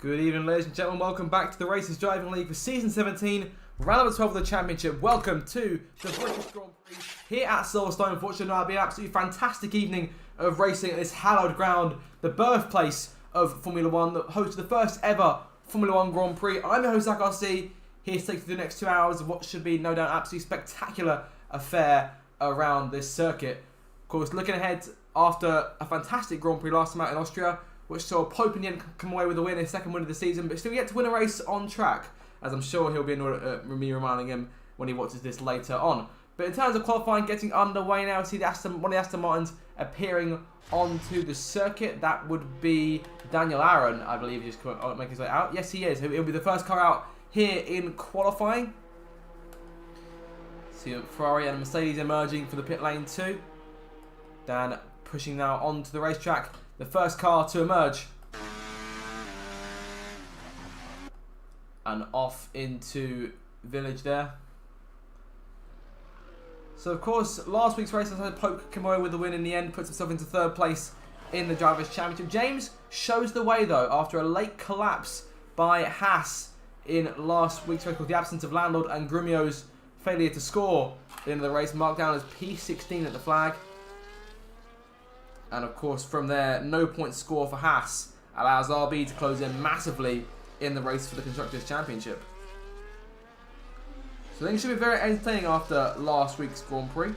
Good evening, ladies and gentlemen. Welcome back to the Racers Driving League for Season 17, round number 12 of the Championship. Welcome to the British Grand Prix here at Silverstone. Unfortunately, it'll be an absolutely fantastic evening of racing at this hallowed ground, the birthplace of Formula 1, the host of the first ever Formula 1 Grand Prix. I'm your host, Zach RC, here to take you through the next 2 hours of what should be, no doubt, an absolutely spectacular affair around this circuit. Of course, looking ahead after a fantastic Grand Prix last time out in Austria, which saw Popinian come away with a win, his second win of the season, but still yet to win a race on track, as I'm sure he'll be me reminding him when he watches this later on. But in terms of qualifying, getting underway now, see one of the Aston Martins appearing onto the circuit. That would be Daniel Aron, I believe, he's just making his way out. Yes, he is. He'll be the first car out here in qualifying. See Ferrari and Mercedes emerging for the pit lane too. Dan pushing now onto the racetrack. The first car to emerge. And off into Village there. So of course, last week's race, Pope came away with the win in the end, puts himself into third place in the Drivers' Championship. James shows the way though, after a late collapse by Haas in last week's race, with the absence of Landlord and Grumio's failure to score in the race, marked down as P16 at the flag. And of course, from there, no point score for Haas allows RB to close in massively in the race for the Constructors' Championship. So things should be very entertaining after last week's Grand Prix.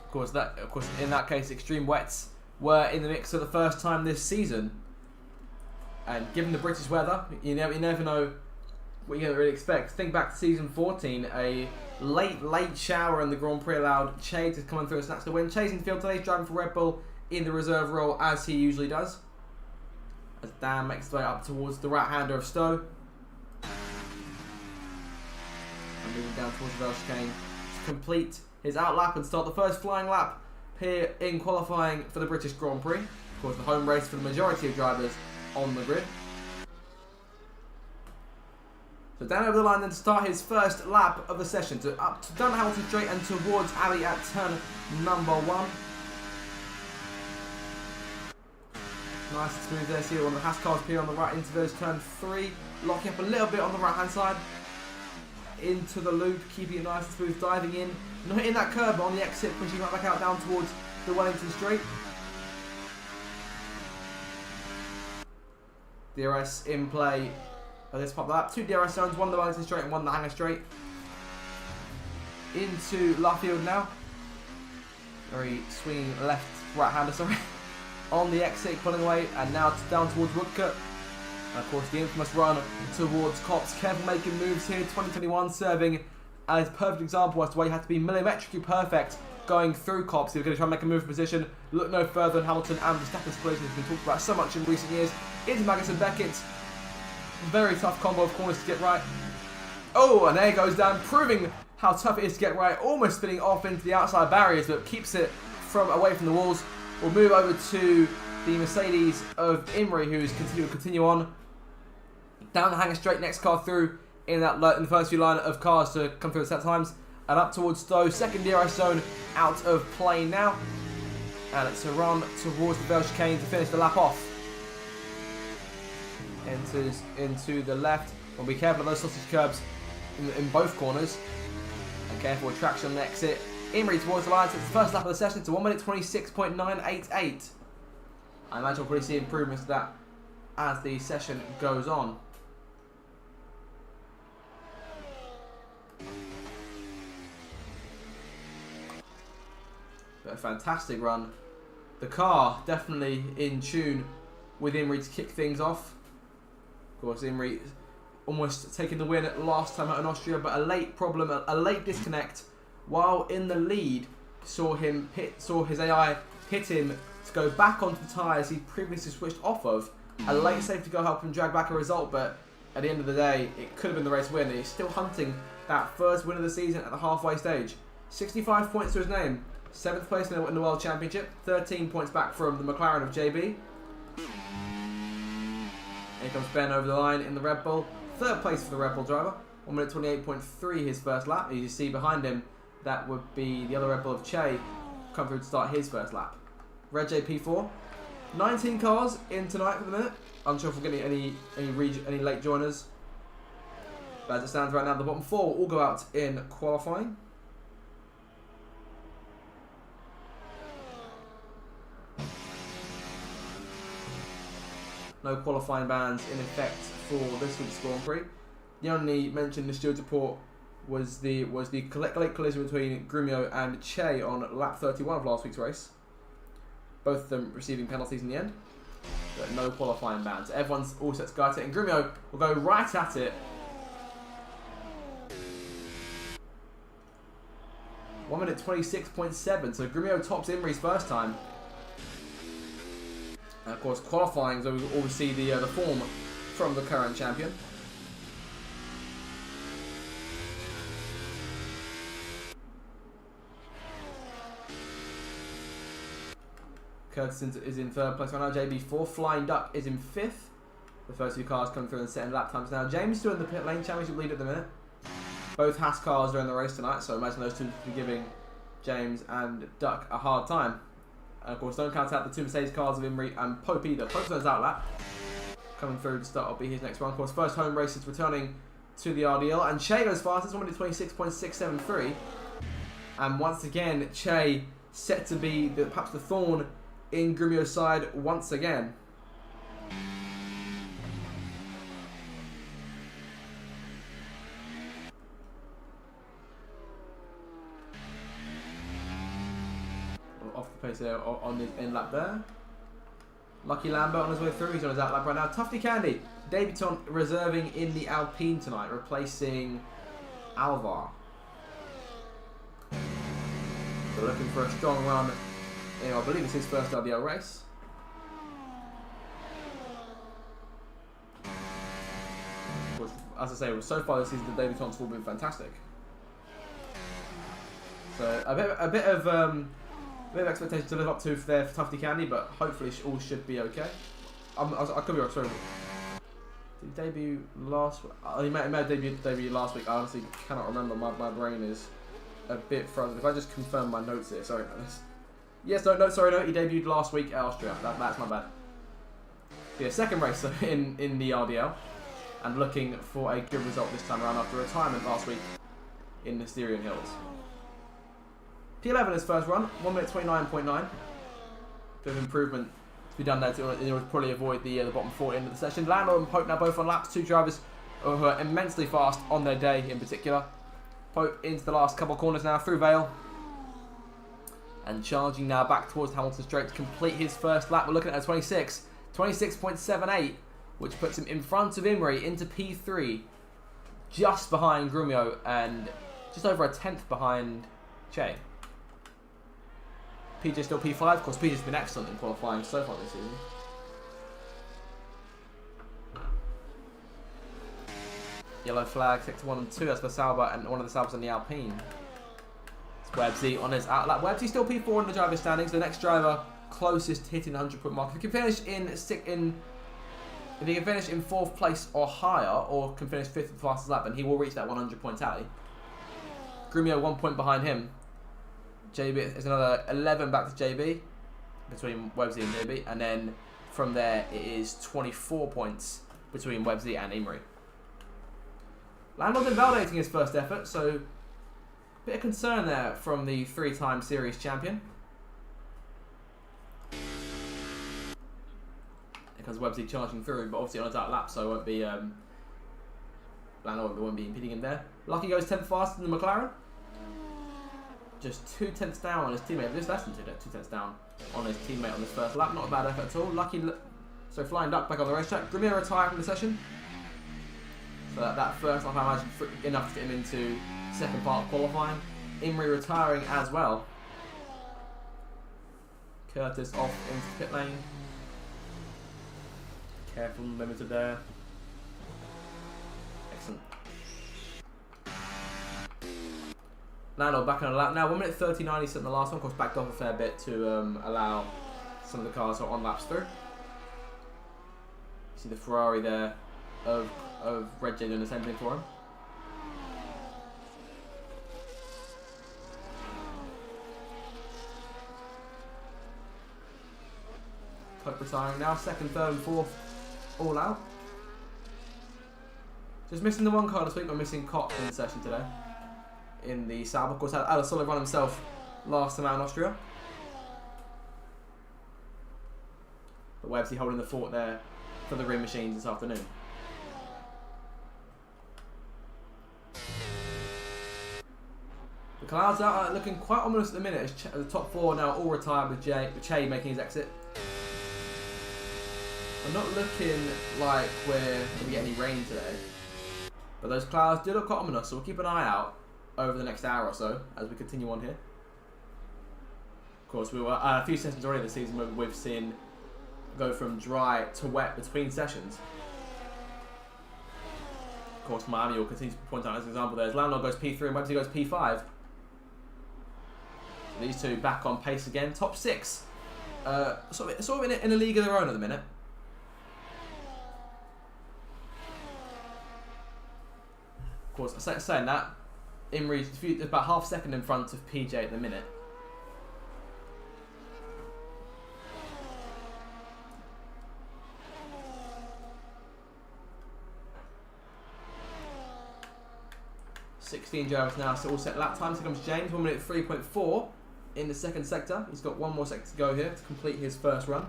Of Of course, in that case, extreme wets were in the mix for the first time this season. And given the British weather, you never know what you're going to really expect. Think back to season 14, a late shower in the Grand Prix allowed Che to come on through and snatch the win. Che's in the field today, he's driving for Red Bull in the reserve role as he usually does. As Dan makes his way up towards the right-hander of Stowe. And moving down towards the chicane to complete his outlap and start the first flying lap here in qualifying for the British Grand Prix. Of course, the home race for the majority of drivers on the grid. So down over the line then to start his first lap of the session. Up to down Hamilton straight and towards Abbey at turn number 1. Nice and smooth there. See one of the Haas cars here on the right into those turn 3. Locking up a little bit on the right hand side. Into the loop, keeping it nice and smooth, diving in. Not hitting that curb on the exit, pushing right back out down towards the Wellington straight. DRS in play for this part of the lap. 2 DRS zones, one the Wellington straight and one the Hangar straight. Into Luffield now. Very swinging right-hander, sorry. On the exit, pulling away, and now down towards Woodcote. And of course, the infamous run towards Copse. Careful making moves here. 2021 serving as a perfect example as to why you have to be millimetrically perfect going through Copse. If you're going to try and make a move position, look no further than Hamilton and Verstappen's collision has been talked about so much in recent years. Into Magnussen Beckett. Very tough combo of corners to get right. Oh, and there he goes down, proving how tough it is to get right. Almost spinning off into the outside barriers, but keeps it away from the walls. We'll move over to the Mercedes of Imrie, who's continue on. Down the Hangar straight, next car through in the first few line of cars to come through at set times. And up towards Stowe, second DRS zone out of play now. And it's a run towards the Bell chicane to finish the lap off. Enters into the left. We'll be careful of those sausage curbs in both corners. And careful with traction on the exit. Imrie towards the line, so it's the first lap of the session. It's a 1 minute 26.988. I imagine we'll probably see improvements to that as the session goes on. But a fantastic run. The car definitely in tune with Imrie to kick things off. Of course, Imrie almost taking the win last time out in Austria, but a late problem, a late disconnect while in the lead. Saw his AI hit him to go back onto the tyres he previously switched off of. A late safety car helped him drag back a result, but at the end of the day, it could have been the race win. He's still hunting that first win of the season at the halfway stage. 65 points to his name. 7th place in the World Championship. 13 points back from the McLaren of JB. Here comes Ben over the line in the Red Bull. 3rd place for the Red Bull driver. 1 minute 28.3 his first lap. You see behind him, that would be the other Red Bull of Che, come through to start his first lap. Red JP4. 19 cars in tonight for the minute. Unsure if we're getting any late joiners. But as it stands right now, the bottom 4 will all go out in qualifying. No qualifying bans in effect for this week's Grand Prix. The only mention in the stewards report was the late collision between Grumio and Che on lap 31 of last week's race. Both of them receiving penalties in the end, but no qualifying bans. Everyone's all set to go at it, and Grumio will go right at it. 1 minute 26.7, so Grumio tops Imrie's first time. And of course, qualifying, so we always see the form from the current champion. Curtis is in 3rd place right now. JB4. Flying Duck is in 5th. The first 2 cars come through and setting lap times now. James still in the pit lane championship lead at the minute. Both Haas cars are in the race tonight, so imagine those two will be giving James and Duck a hard time. And of course, don't count out the 2 Mercedes cars of Imrie and Pope either. Pope's on his outlap. Coming through to start will be his next one. Of course, first home race is returning to the RDL. And Che goes fastest, 1 minute 26.673. And once again, Che set to be perhaps the thorn in Grumio's side once again. off the pace there on the end lap there. Lucky Lambert on his way through. He's on his out lap right now. Tufty Candy, debutant reserving in the Alpine tonight, replacing Alvar. So looking for a strong run in, I believe it's his first RDL race. As I say, so far this season the debutants have all been fantastic. So a bit of expectation to live up to for Tufty Candy, but hopefully all should be okay. I could be wrong. Sorry. Did he debut last week? He may have debuted last week. I honestly cannot remember. My brain is a bit frozen. If I just confirm my notes here. Sorry about this. Yes, no. He debuted last week at Austria. That's my bad. Yeah, second race in the RDL. And looking for a good result this time around after retirement last week in the Styrian Hills. P11 his first run, 1 minute 29.9. Bit of improvement to be done there to probably avoid the bottom 4 end of the session. Lando and Pope now both on laps, two drivers who are immensely fast on their day in particular. Pope into the last couple of corners now through Vale. And charging now back towards Hamilton Straight to complete his first lap. We're looking at a 26.78, which puts him in front of Imrie into P3, just behind Grumio and just over a tenth behind Che. PJ still P5, of course PJ's been excellent in qualifying so far this season. Yellow flag, sector 1 and 2, that's for Sauber and one of the Saubers on the Alpine. It's Websy on his out lap. Websy still P4 in the driver standings, the next driver closest hitting the 100-point mark. If he can finish if he can finish in 4th place or higher, or can finish 5th with the fastest lap, then he will reach that 100-point tally. Grumio 1 point behind him. JB is another 11 back to JB, between Websy and JB, and then from there it is 24 points between Websy and Imrie. Landon's invalidating his first effort, so a bit of concern there from the 3-time series champion. Because Websy charging through, but obviously on his out lap, so it won't be Landon won't be impeding him there. Lucky goes 10th faster than the McLaren. Just 2 tenths down on his teammate, just less than 2 tenths down on his teammate on this first lap. Not a bad effort at all. Lucky, so Flying Duck back on the racetrack. Grumio retired from the session. So that first lap, I imagine, enough to get him into second part of qualifying. Imrie retiring as well. Curtis off into the pit lane. Careful, limited there. Excellent. Lando back on a lap now. 1 minute 39 he set in the last one. Of course, backed off a fair bit to allow some of the cars on laps through. You see the Ferrari there of Red J doing the same thing for him. Pope retiring now. 2nd, 3rd and 4th all out. Just missing the one car this week, but missing Koch in the session today. In the Sauber, of course, had a solid run himself last time out in Austria. But Websy holding the fort there for the rim machines this afternoon. The clouds out looking quite ominous at the minute. As the top 4 now all retired with Che making his exit. We're not looking like we're going to get any rain today. But those clouds do look quite ominous, so we'll keep an eye out over the next hour or so as we continue on here. Of course, we were a few sessions already this season where we've seen go from dry to wet between sessions. Of course, Miami will continue to point out as an example there. As Lando goes P3 and Websy goes P5. So these two back on pace again. Top 6. Sort of in a league of their own at the minute. Of course, saying that, Imrie's about half second in front of PJ at the minute. drivers now, so all set lap times. Here comes James, 1 minute 3.4 in the second sector. He's got one more sector to go here to complete his first run.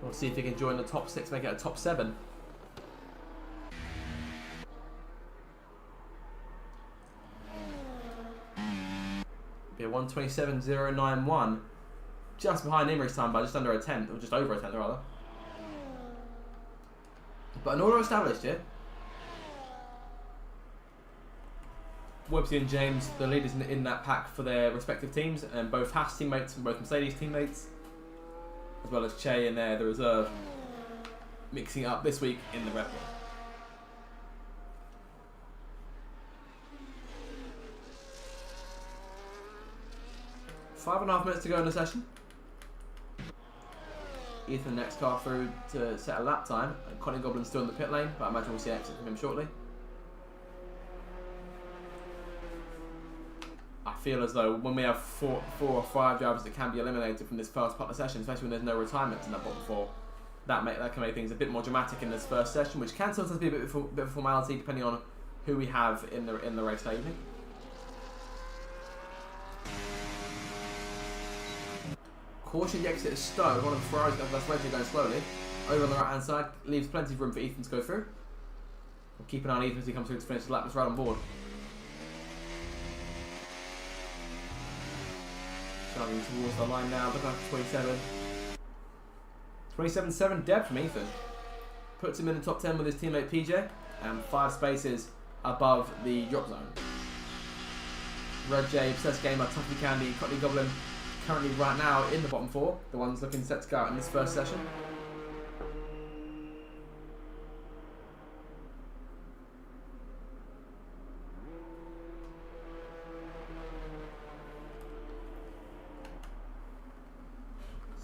We'll see if he can join the top 6, make it a top 7. Yeah, 1:27.091. Just behind Imrich's time by just under a tenth, or just over a tenth rather. But an order established here. Websy and James, the leaders in that pack for their respective teams, and both Haas teammates and both Mercedes teammates, as well as Che and the reserve, mixing up this week in the Red Bull. Five and a half minutes to go in the session. Ethan next car through to set a lap time. And Connie Goblin's still in the pit lane, but I imagine we'll see an exit from him shortly. I feel as though when we have four or five drivers that can be eliminated from this first part of the session, especially when there's no retirements in that bottom four, that can make things a bit more dramatic in this first session, which can sometimes be a bit of a formality depending on who we have in the race that evening. Caution, the exit is Stowe. One of the Ferraris that's Reggie going slowly. Over on the right hand side, leaves plenty of room for Ethan to go through. We'll keep an eye on Ethan as he comes through to finish the lap. That's right on board. Driving towards the line now, looking after 27. 27.7 dead from Ethan. Puts him in the top 10 with his teammate PJ, and 5 spaces above the drop zone. Red J, Obsessed Gamer, Tuffy Candy, Cotley Goblin, currently right now in the bottom 4, the ones looking set to go out in this first session.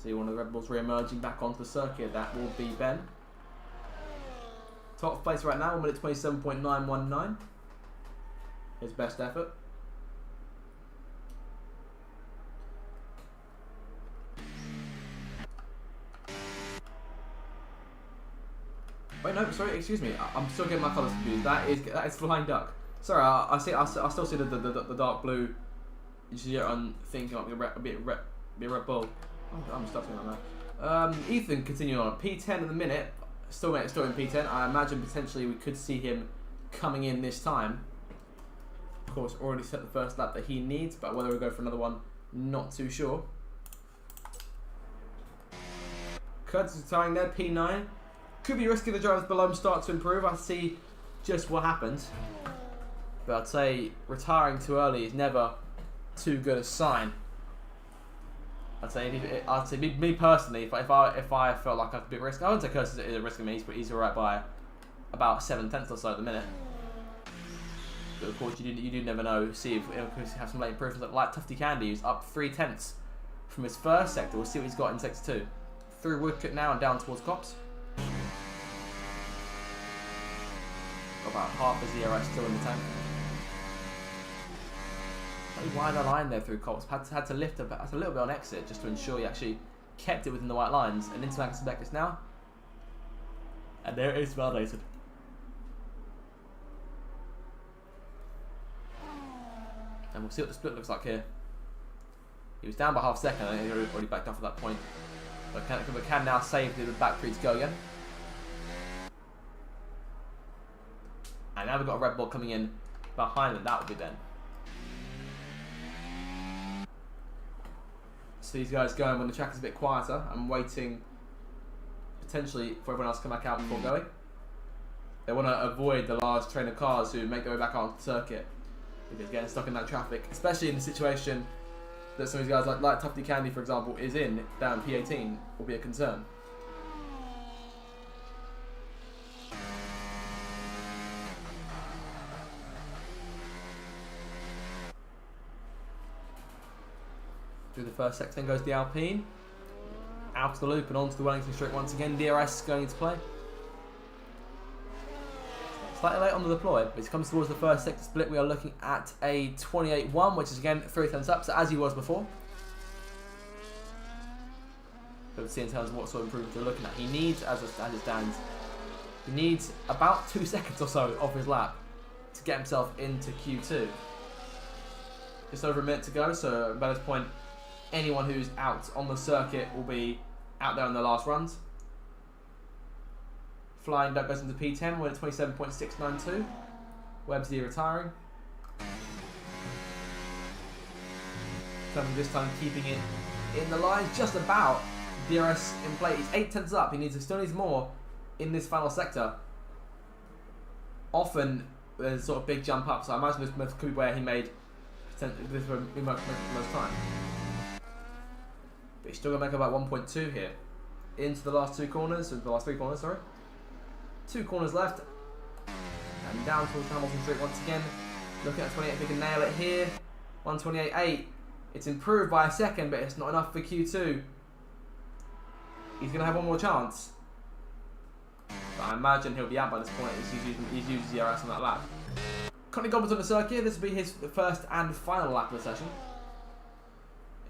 See one of the Red Bulls re-emerging back onto the circuit. That will be Ben. Top place right now, 1 minute 27.919. His best effort. Wait, no, sorry, excuse me. I'm still getting my colours confused. That is Flying Duck. Sorry, I still see the dark blue. You see it on thinking might be a Red Bull. I'm stuffing on that. Ethan continuing on P10 at the minute. Still in P10. I imagine potentially we could see him coming in this time. Of course, already set the first lap that he needs, but whether we go for another one, not too sure. Kurtz is retiring there, P9. Could be risky the drivers below him start to improve. I'll see just what happens. But I'd say retiring too early is never too good a sign. I'd say me personally, if I felt like I could be at risk, I wouldn't say Curtis is a risk of me, but he's alright by about 7/10 or so at the minute. But of course, you do never know. See if we have some late improvements like Tufty Candy, who's up 3/10 from his first sector. We'll see what he's got in sector 2. Through Woodcut now and down towards Cops. Got about half his ERS still in the tank. Wide line there through Cops. Had to lift a little bit on exit just to ensure he actually kept it within the white lines. And into Max Beckers now. And there it is, validated. And we'll see what the split looks like here. He was down by half a second. I think he already backed off at that point. But can now save the back three to go again. And now we've got a Red Bull coming in behind them. That will be Ben. So these guys going when the track is a bit quieter. I'm waiting potentially for everyone else to come back out before going. They want to avoid the large train of cars who make their way back onto the circuit because getting stuck in that traffic, especially in the situation that some of these guys like Tufty Candy, for example, is in down P18, will be a concern. Through the first sector, then goes the Alpine. Out of the loop and onto the Wellington Straight once again. DRS going into play. Slightly late on the deploy, but as it comes towards the first sector split, we are looking at a 28.1, which is again 3/10 up, so as he was before. But we'll see in terms of what sort of improvement we're looking at. He needs, as it stands, he needs about 2 seconds or so off his lap to get himself into Q2. Just over a minute to go, so by this point, anyone who's out on the circuit will be out there on their last runs. Flying Duck goes into P10, we're at 27.692. Websy retiring. this time keeping it in the lines just about. DRS in play. He's 8 tenths up. He still needs more in this final sector. Often there's sort of big jump up, so I imagine this could be where he made this would be most time. But he's still gonna make about 1.2 here. Into the last 2 corners, or the last 3 corners, sorry. 2 corners left. And down towards Hamilton Street once again. Looking at 28 if he can nail it here. 128.8. It's improved by a second, but it's not enough for Q2. He's going to have one more chance. But I imagine he'll be out by this point. He's used DRS on that lap. Connie Goblin's on the circuit. This will be his first and final lap of the session.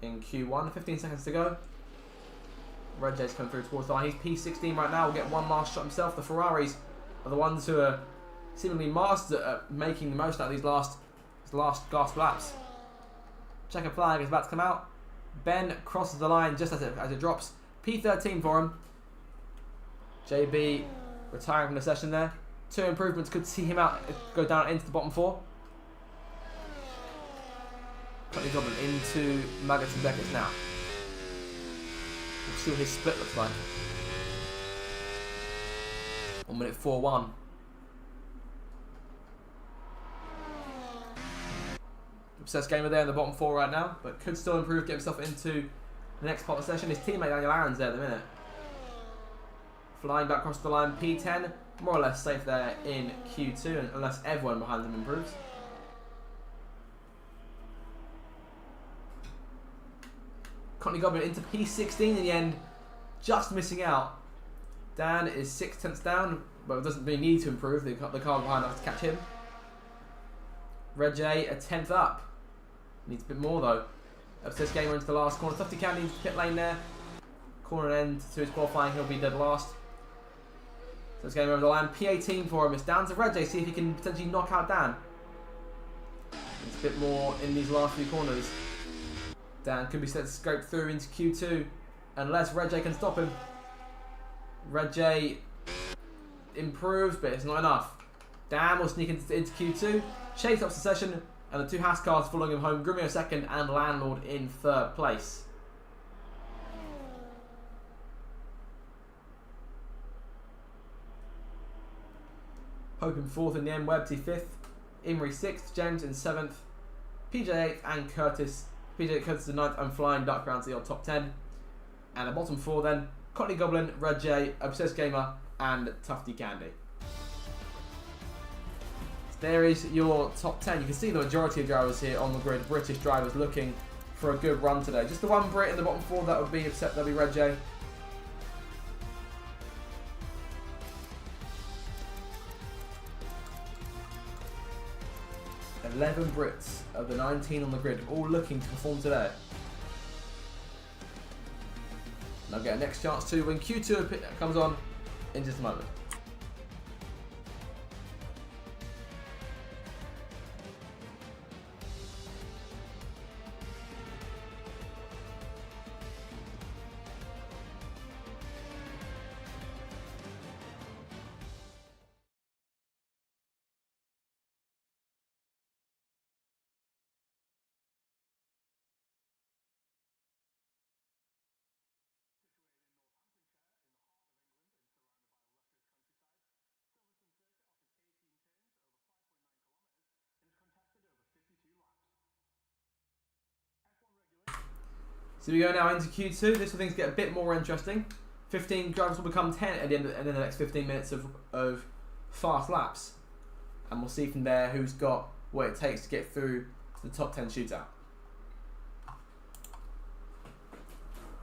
In Q1, 15 seconds to go. Red J's coming through towards the line. He's P16 right now. Will get one last shot himself. The Ferraris are the ones who are seemingly masters at making the most out of these last gasp laps. Checker flag is about to come out. Ben crosses the line just as it drops. P13 for him. JB retiring from the session there. 2 improvements could see him out, go down into the bottom 4. Connie Goblin into Maggots and Beckett now. We'll see what his split looks like. 1 minute 4-1. Obsessed Gamer there in the bottom 4 right now, but could still improve, get himself into the next part of the session. His teammate Daniel Aaron's there at the minute. Flying back across the line, P10, more or less safe there in Q2, unless everyone behind him improves. Connie Goblin into P16 in the end, just missing out. Dan is 6 tenths down, but doesn't really need to improve. The car behind has to catch him. Red J a 10th up. Needs a bit more though. Obsessed Gamer into the last corner. Tufty Candy into pit lane there. Corner end to his qualifying, he'll be dead last. Obsessed Gamer over the line. P18 for him. It's down to Red J. See if he can potentially knock out Dan. It's a bit more in these last few corners. Dan could be set to scrape through into Q2 unless Red J can stop him. Red J improves, but it's not enough. Dan will sneak into Q2, chase up the session, and the 2 Haas cars following him home. Grumio second and Landlord in 3rd place. Pope in 4th in the end, Websy 5th, Imrie 6th, James in 7th, PJ 8th, and Curtis. PJ Curtis in 9th, and Flying Duck rounds the odd top 10. And the bottom 4 then, Connie Goblin, Red J, Obsessed Gamer, and Tufty Candy. There is your top 10. You can see the majority of drivers here on the grid. British drivers looking for a good run today. Just the one Brit in the bottom 4 that would be upset. That'll be Red J. "11 Brits of the 19 on the grid, all looking to perform today. And I'll get a next chance to when Q2 comes on in just a moment. So we go now into Q2. This will things get a bit more interesting. 15 drivers will become 10 at the end of the next 15 minutes of fast laps. And we'll see from there who's got what it takes to get through to the top 10 shootout.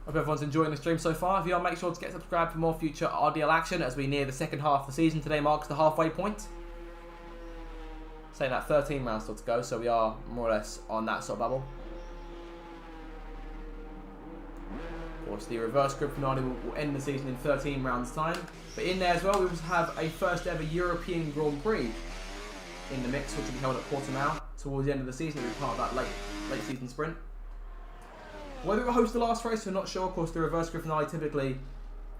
Hope everyone's enjoying the stream so far. If you are, make sure to get subscribed for more future RDL action as we near the second half of the season. Today marks the halfway point. Saying that 13 rounds still to go, so we are more or less on that sort of bubble. Of course, the reverse grid finale will end the season in 13 rounds time. But in there as well, we will have a first ever European Grand Prix in the mix, which will be held at Portimao towards the end of the season. It will be part of that late season sprint. Whether it will host the last race, we're not sure. Of course, the reverse grid finale typically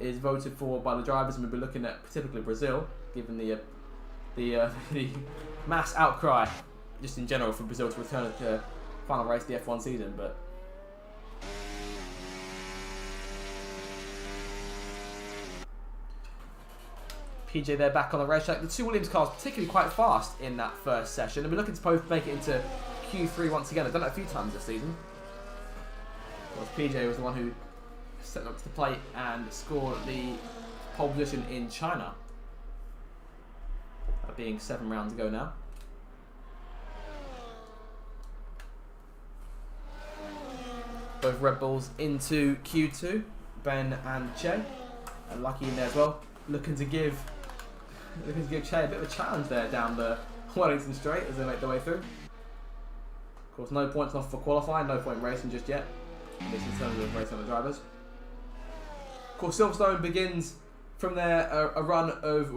is voted for by the drivers, and we'll be looking at typically Brazil, given the mass outcry just in general for Brazil to return to the final race of the F1 season. But PJ there back on the racetrack. The two Williams cars particularly quite fast in that first session, and we're looking to both make it into Q3 once again. I've done it a few times this season. Of course, PJ was the one who set up to the plate and scored the pole position in China. That being 7 rounds ago now. Both Red Bulls into Q2, Ben and Che, and Lucky in there as well, looking to give Che a bit of a challenge there down the Wellington Straight as they make their way through. Of course, no points off for qualifying, no point in racing just yet, at least in terms of racing on the drivers. Of course, Silverstone begins from there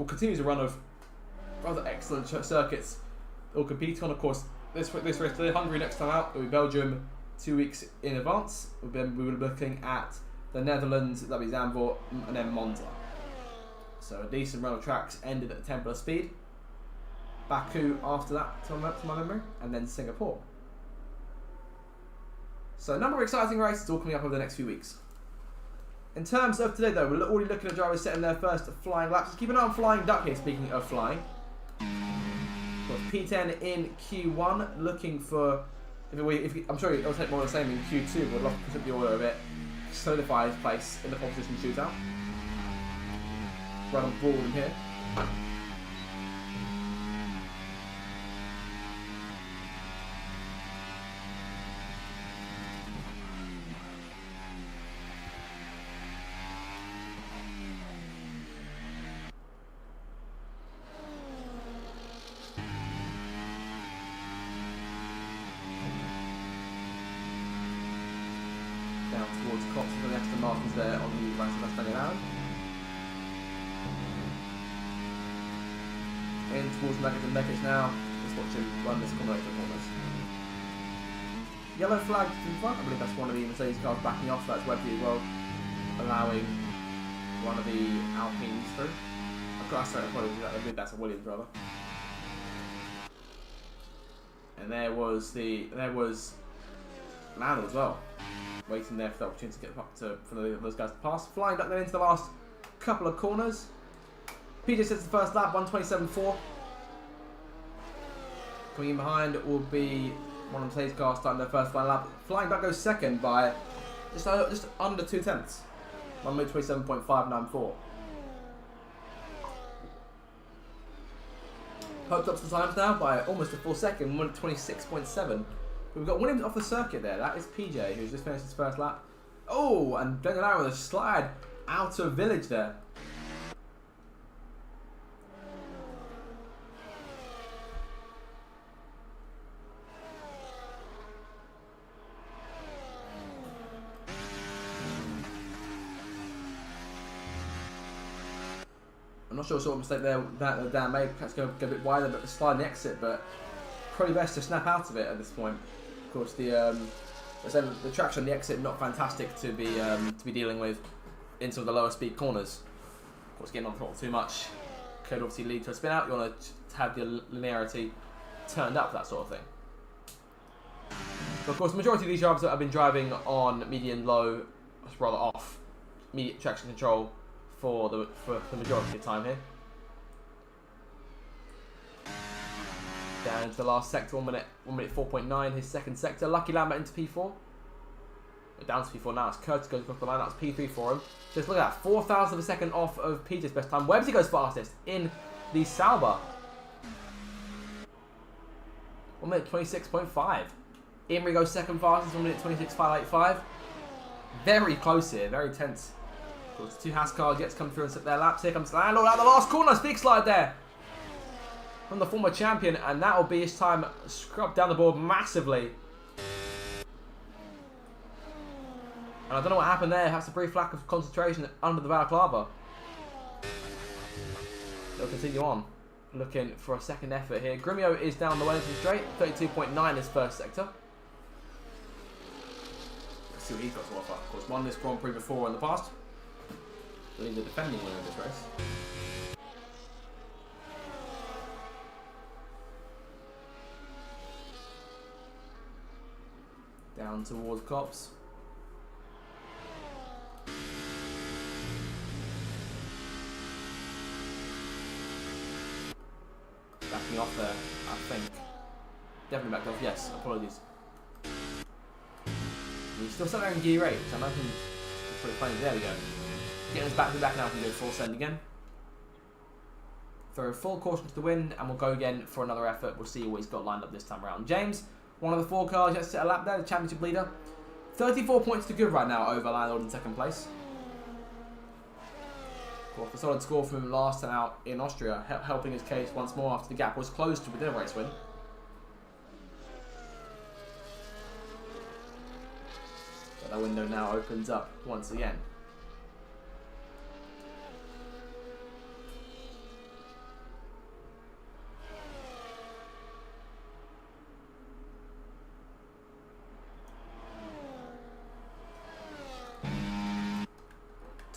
continues a run of rather excellent circuits they'll compete on. Of course, this race today, Hungary next time out, will be Belgium 2 weeks in advance. We will be looking at the Netherlands, that'll be Zandvoort, and then Monza. So a decent run of tracks ended at the Temple of Speed. Baku after that, to my memory, and then Singapore. So a number of exciting races all coming up over the next few weeks. In terms of today though, we're already looking at drivers setting their first flying laps. Let's keep an eye on Flying Duck here, speaking of flying. P10 in Q1, looking for... I'm sure it'll take more of the same in Q2, but we'd love to push up the order a bit. Solidify his place in the pole position shootout. Run on Baldwin here. Down towards Cox with the Aston Martins there on the right side of around. In towards Mekic now. Let's watch him run this corner over corners. Yellow flag to the front. I believe that's one of the Mercedes cars backing off. That's Webby as well, allowing one of the Alpines through. I believe that's a Williams rather. And there was Lando as well, waiting there for the opportunity to get up for those guys to pass. Flying Duck then into the last couple of corners. PJ sets the first lap, 1:27.4. Coming in behind will be one of the Mercedes cars starting their first flying lap. Flying Duck goes second by just under 2 tenths. 1:27.594. Poked up some times now by almost a full second, 1:26.7. We've got Williams off the circuit there. That is PJ, who's just finished his first lap. Oh, and Bengalaro with a slide out of Village there. I'm not sure what sort of mistake there that Dan made. Perhaps go a bit wider, but the slide and the exit, but probably best to snap out of it at this point. Of course, the traction on the exit not fantastic to be dealing with in some of the lower speed corners. Of course, getting on throttle too much could obviously lead to a spin out. You want to have the linearity turned up, that sort of thing. But of course, the majority of these drivers that have been driving on medium low, rather off immediate traction control for the majority of time here. Down into the last sector, 1 minute 4.9, his second sector. Lucky Lambert into P4. We're down to P4 now. It's Curtis goes across the line. That's P3 for him. Just look at that, 4,000 of a second off of PJ's best time. Websy goes fastest in the Sauber. 1 minute 26.5. Imrie goes second fastest, 1 minute 26.585. Very close here, very tense. Of course, the two Haas cars yet to come through and set their laps. Here comes Lando out the last corner. Big slide there from the former champion, and that will be his time scrubbed down the board massively. And I don't know what happened there. Perhaps a brief lack of concentration under the balaclava. They'll continue on, looking for a second effort here. Grimio is down the Wellington Straight, 32.9 his first sector. Let's see what he's got to offer. Of course, won this Grand Prix before in the past. I believe the defending winner of this race. Down towards Cops. definitely backed off. Yes, apologies. He's still sat there in gear 8, which I imagine is pretty funny. There we go. Getting us back to back now, we can go full send again. Throw full caution to the wind, and we'll go again for another effort. We'll see what he's got lined up this time around. James, one of the 4 cars, yet to set a lap there, the championship leader. 34 points to good right now over Landlord in second place. Of course, a solid score from him last time out in Austria, helping his case once more after the gap was closed to within a race win. But that window now opens up once again.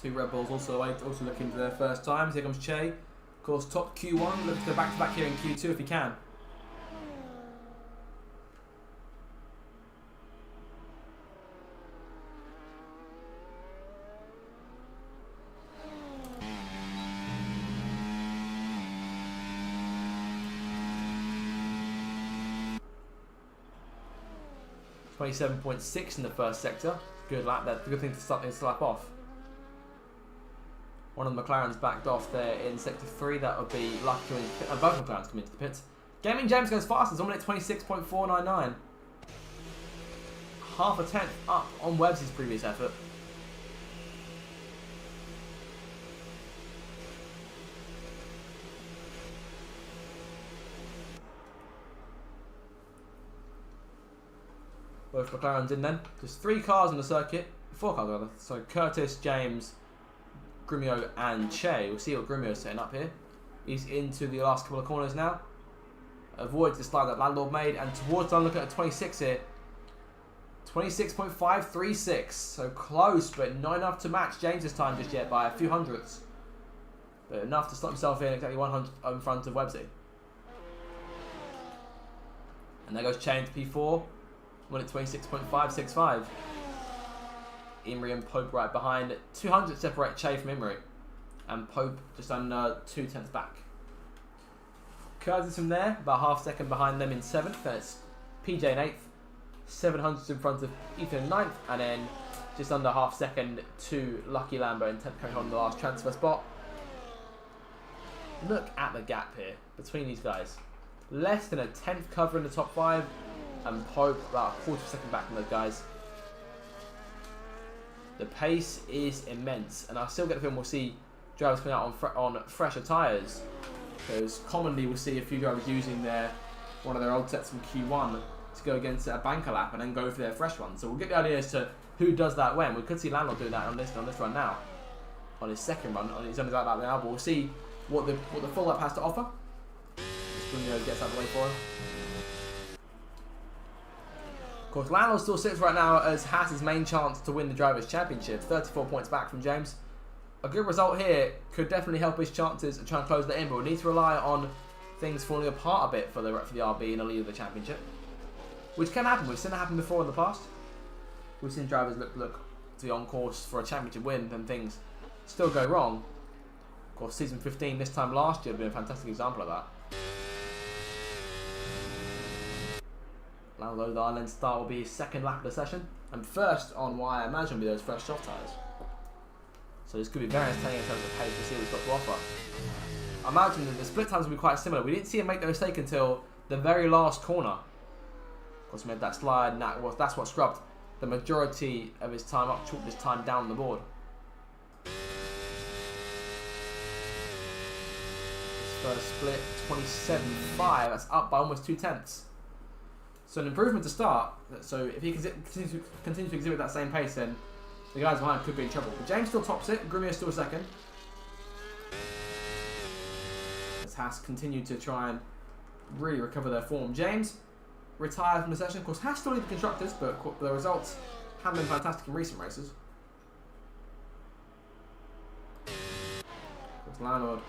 Two Red Bulls also looking for their first times. Here comes Che. Of course, top Q1. Looking to go back-to-back here in Q2 if he can. .6 in the first sector. Good lap there. Good thing to start this lap off. One of the McLarens backed off there in sector 3. That would be lucky when both McLarens come into the pits. Gaming James goes fast. He's on at 26.499. Half a tenth up on Webb's previous effort. Both McLarens in then. Just 3 cars on the circuit. 4 cars rather. So Curtis, James, Grumio and Che. We'll see what Grumio's setting up here. He's into the last couple of corners now. Avoids the slide that Landlord made, and towards done looking at 26 here. 26.536. So close, but not enough to match James's time just yet by a few hundredths. But enough to slot himself in exactly 100 in front of Webbsy. And there goes Che into P4. Won at 26.565. Imrie and Pope right behind. 200 separate Che from Imrie. And Pope just under 2 tenths back. Curtis from there, about half second behind them in 7th. That's PJ in 8th. 700 in front of Ethan in 9th. And then just under half second to Lucky Lambo in 10th, coming on the last transfer spot. Look at the gap here between these guys. Less than a 10th cover in the top 5. And Pope about a quarter of a second back from those guys. The pace is immense, and I still get the feeling we'll see drivers coming out on fresher tyres, because commonly we'll see a few drivers using one of their old sets from Q1 to go against a banker lap and then go for their fresh one. So we'll get the idea as to who does that when. We could see Landlord do that on this run now, on his second run, on his only lap now. But we'll see what the full lap has to offer. Just gets out of the way for him. Of course, Landlord still sits right now as Haas's main chance to win the Drivers' Championship. 34 points back from James. A good result here could definitely help his chances and try and close that in, but we need to rely on things falling apart a bit for the RB in the lead of the championship. Which can happen. We've seen that happen before in the past. We've seen drivers look to be on course for a championship win, then things still go wrong. Of course, season 15 this time last year would be a fantastic example of that. Although the Ireland start will be his second lap of the session, and first on what I imagine will be those fresh soft tyres. So this could be very entertaining in terms of pace to see what he's got to offer. I imagine that the split times will be quite similar. We didn't see him make the mistake until the very last corner. Of course, he made that slide, and that's what scrubbed the majority of his time up, chalked his time down the board. His first split, 27.5. That's up by almost 2 tenths. So an improvement to start. So if he continues to exhibit that same pace, then the guys behind could be in trouble. But James still tops it. Grumio still second. As Haas continued to try and really recover their form. James retired from the session. Of course, Haas still lead the constructors, but the results haven't been fantastic in recent races. Of course, Landlord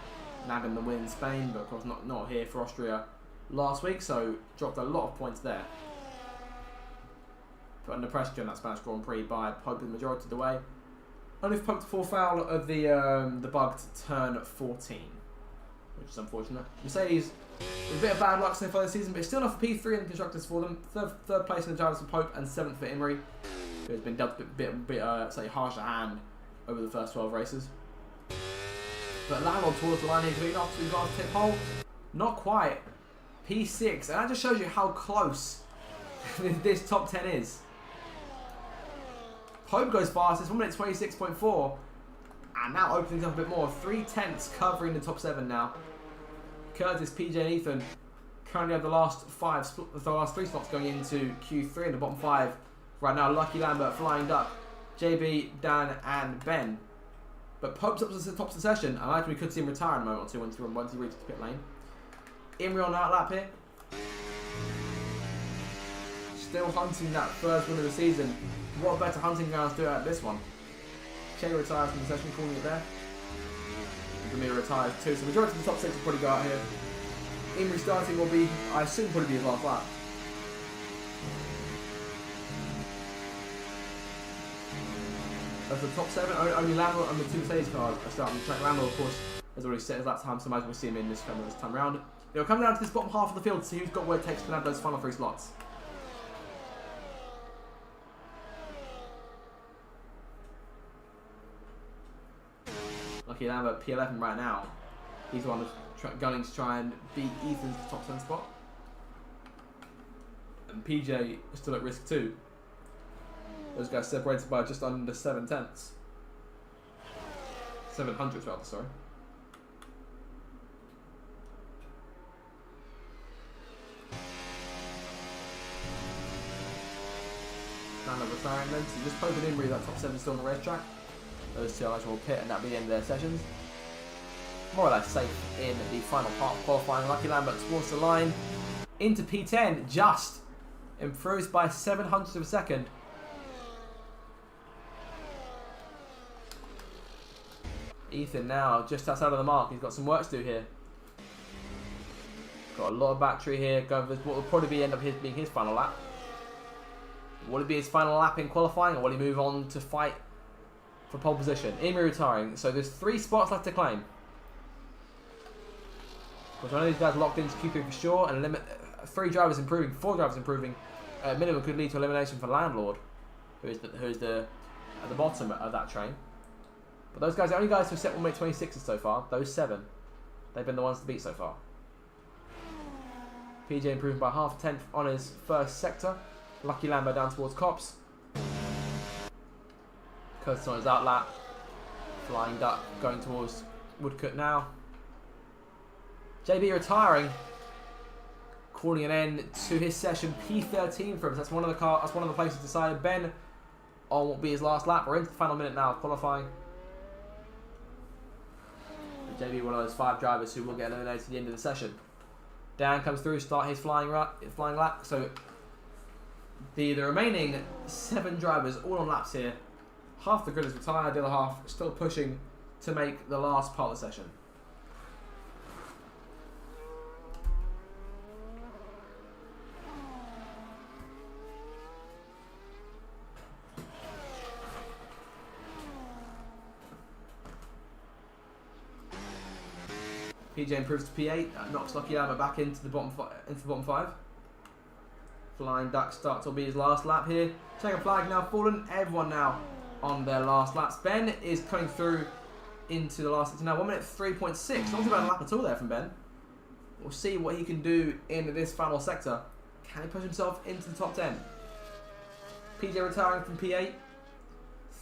nabbing the win in Spain, but of course not here for Austria last week, so dropped a lot of points there. Put under pressure in that Spanish Grand Prix by Pope the majority of the way. Only Pope to fall foul of the bugged turn 14. which is unfortunate. Mercedes, a bit of bad luck so far this season, but it's still enough for P3 in the constructors for them. Third place in the drivers for Pope and 7th for Imrie, who has been dealt a bit say, harsher hand over the first 12 races. But Landlord towards the line here, getting off to glass tip hole. Not quite. P6, and that just shows you how close this top 10 is. Pope goes fastest, 1 minute 26.4. And now opening up a bit more. 3/10 covering the top 7 now. Curtis, PJ, and Ethan currently have the last 3 slots going into Q3 in the bottom 5. Right now, Lucky Lambert, Flying Duck, JB, Dan, and Ben. But Pope's up to the top of the session, and I think we could see him retire in a moment or two once he reaches the pit lane. Imrie on that lap here. Still hunting that first win of the season. What better hunting grounds to do at this one? Che retires from the session, calling it there. Gamir retires too, so majority of the top 6 will probably go out here. Imrie starting will be, I assume, probably be his last lap. As the top 7, only Landlord and the 2 Mercedes cars are starting to track. Landlord, of course, has already set his lap time, so I imagine we'll see him in this time around. It'll come down to this bottom half of the field to see who's got what it takes to land those final 3 slots. Lucky Lambert, P11 right now. He's the one that's gunning to try and beat Ethan's top 10 spot. And PJ is still at risk too. Those guys separated by just under 7/10. 700 rather, sorry. Landlord retiring then, so just poking Imrie that top 7 still on the racetrack. Those 2 will pit and that'll be the end of their sessions. More or less safe in the final part of qualifying. Lucky Lambert towards the line into P10, just improves by 0.07 of a second. Ethan now just outside of the mark. He's got some work to do here. Got a lot of battery here. Going for what will probably end up being his final lap. Will it be his final lap in qualifying, or will he move on to fight for pole position? Imrie retiring, so there's 3 spots left to claim. Because one of these guys locked into Q3 for sure, and 4 drivers improving. Minimum could lead to elimination for Landlord, who is at the bottom of that train. But those guys, the only guys who've set 1 minute 26s so far, those 7, they've been the ones to beat so far. PJ improving by 0.5 on his first sector. Lucky Lambert down towards Cops. Curtis on his out lap. Flying Duck going towards Woodcut now. JB retiring, calling an end to his session. P13 for him. That's one of the places decided. Ben on what will be his last lap. We're into the final minute now of qualifying. JB, one of those 5 drivers who will get eliminated at the end of the session. Dan comes through, start his flying lap. So the remaining 7 drivers all on laps here. Half the grid is retired, the other half still pushing to make the last part of the session. PJ improves to P8, knocks Lucky Lambert back into the bottom 5. Flying Duck starts will be his last lap here. Checkered flag now fallen. Everyone now on their last laps. Ben is coming through into the last 6 now. 1 minute 3.6. Not too bad a lap at all there from Ben. We'll see what he can do in this final sector. Can he push himself into the top 10? PJ retiring from P8.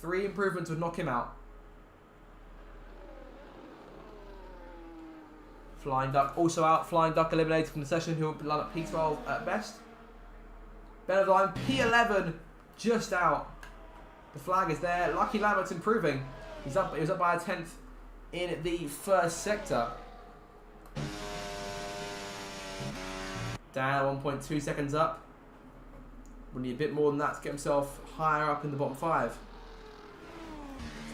3 improvements would knock him out. Flying Duck also out. Flying Duck eliminated from the session, who will land at P12 at best. Ben of the line, P11 just out. The flag is there. Lucky Lambert's improving. He was up by 1/10 in the first sector. Down 1.2 seconds up. We'll need a bit more than that to get himself higher up in the bottom 5.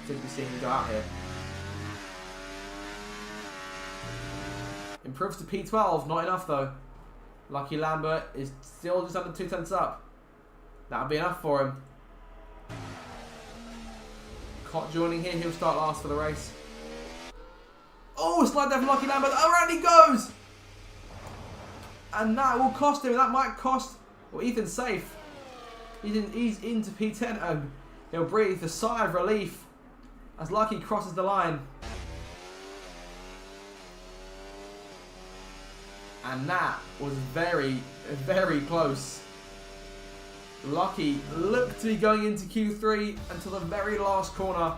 I think we're seeing him go out here. Improves to P12, not enough though. Lucky Lambert is still just under 0.2 up. That'll be enough for him. Cott joining here, he'll start last for the race. Oh, slide there from Lucky Lambert. Around he goes! And that will cost him. That might cost... Well, Ethan's safe. He's into P10 and he'll breathe a sigh of relief as Lucky crosses the line. And that was very, very close. Lucky looked to be going into Q3 until the very last corner.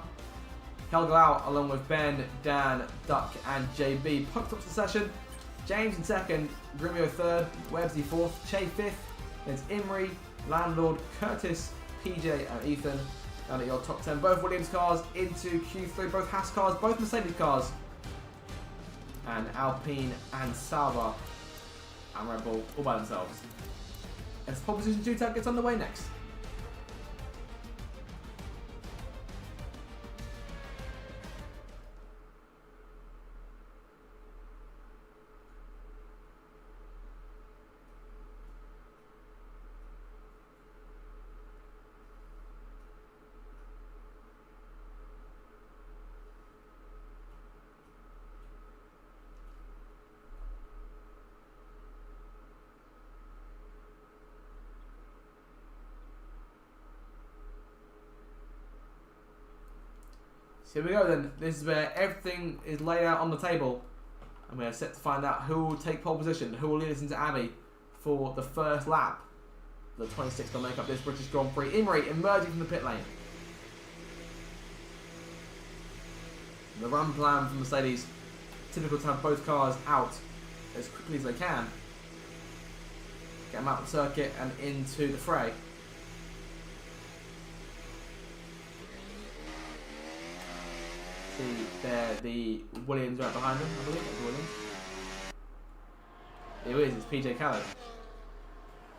He'll go out along with Ben, Dan, Duck and JB. Poked up to the session. James in second, Grimio third, Websy fourth, Che fifth. There's Imri, Landlord, Curtis, PJ and Ethan. Down at your top 10. Both Williams cars into Q3. Both Haas cars, both Mercedes cars. And Alpine and Sauber and Red Bull all by themselves. As pole position 2 tab gets underway next. So here we go then. This is where everything is laid out on the table. And we are set to find out who will take pole position, who will lead us into Abbey for the first lap. The 26th will make up this British Grand Prix. Imri emerging from the pit lane. The run plan from Mercedes, typical to have both cars out as quickly as they can. Get them out of the circuit and into the fray. There, the Williams right behind them, I believe. That's Williams. Here it is, it's PJ Callum.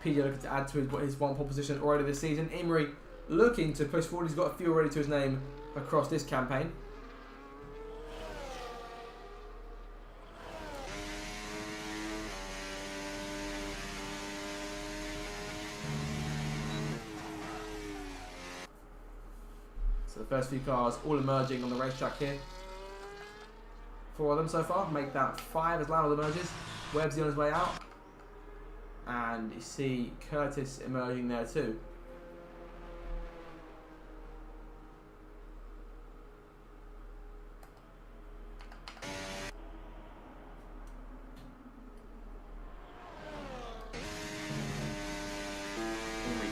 PJ looking to add to his one pole position already this season. Imri looking to push forward. He's got a few already to his name across this campaign. So the first few cars all emerging on the racetrack here. 4 of them so far. Make that 5 as Landlord emerges. Webbsy on his way out. And you see Curtis emerging there too.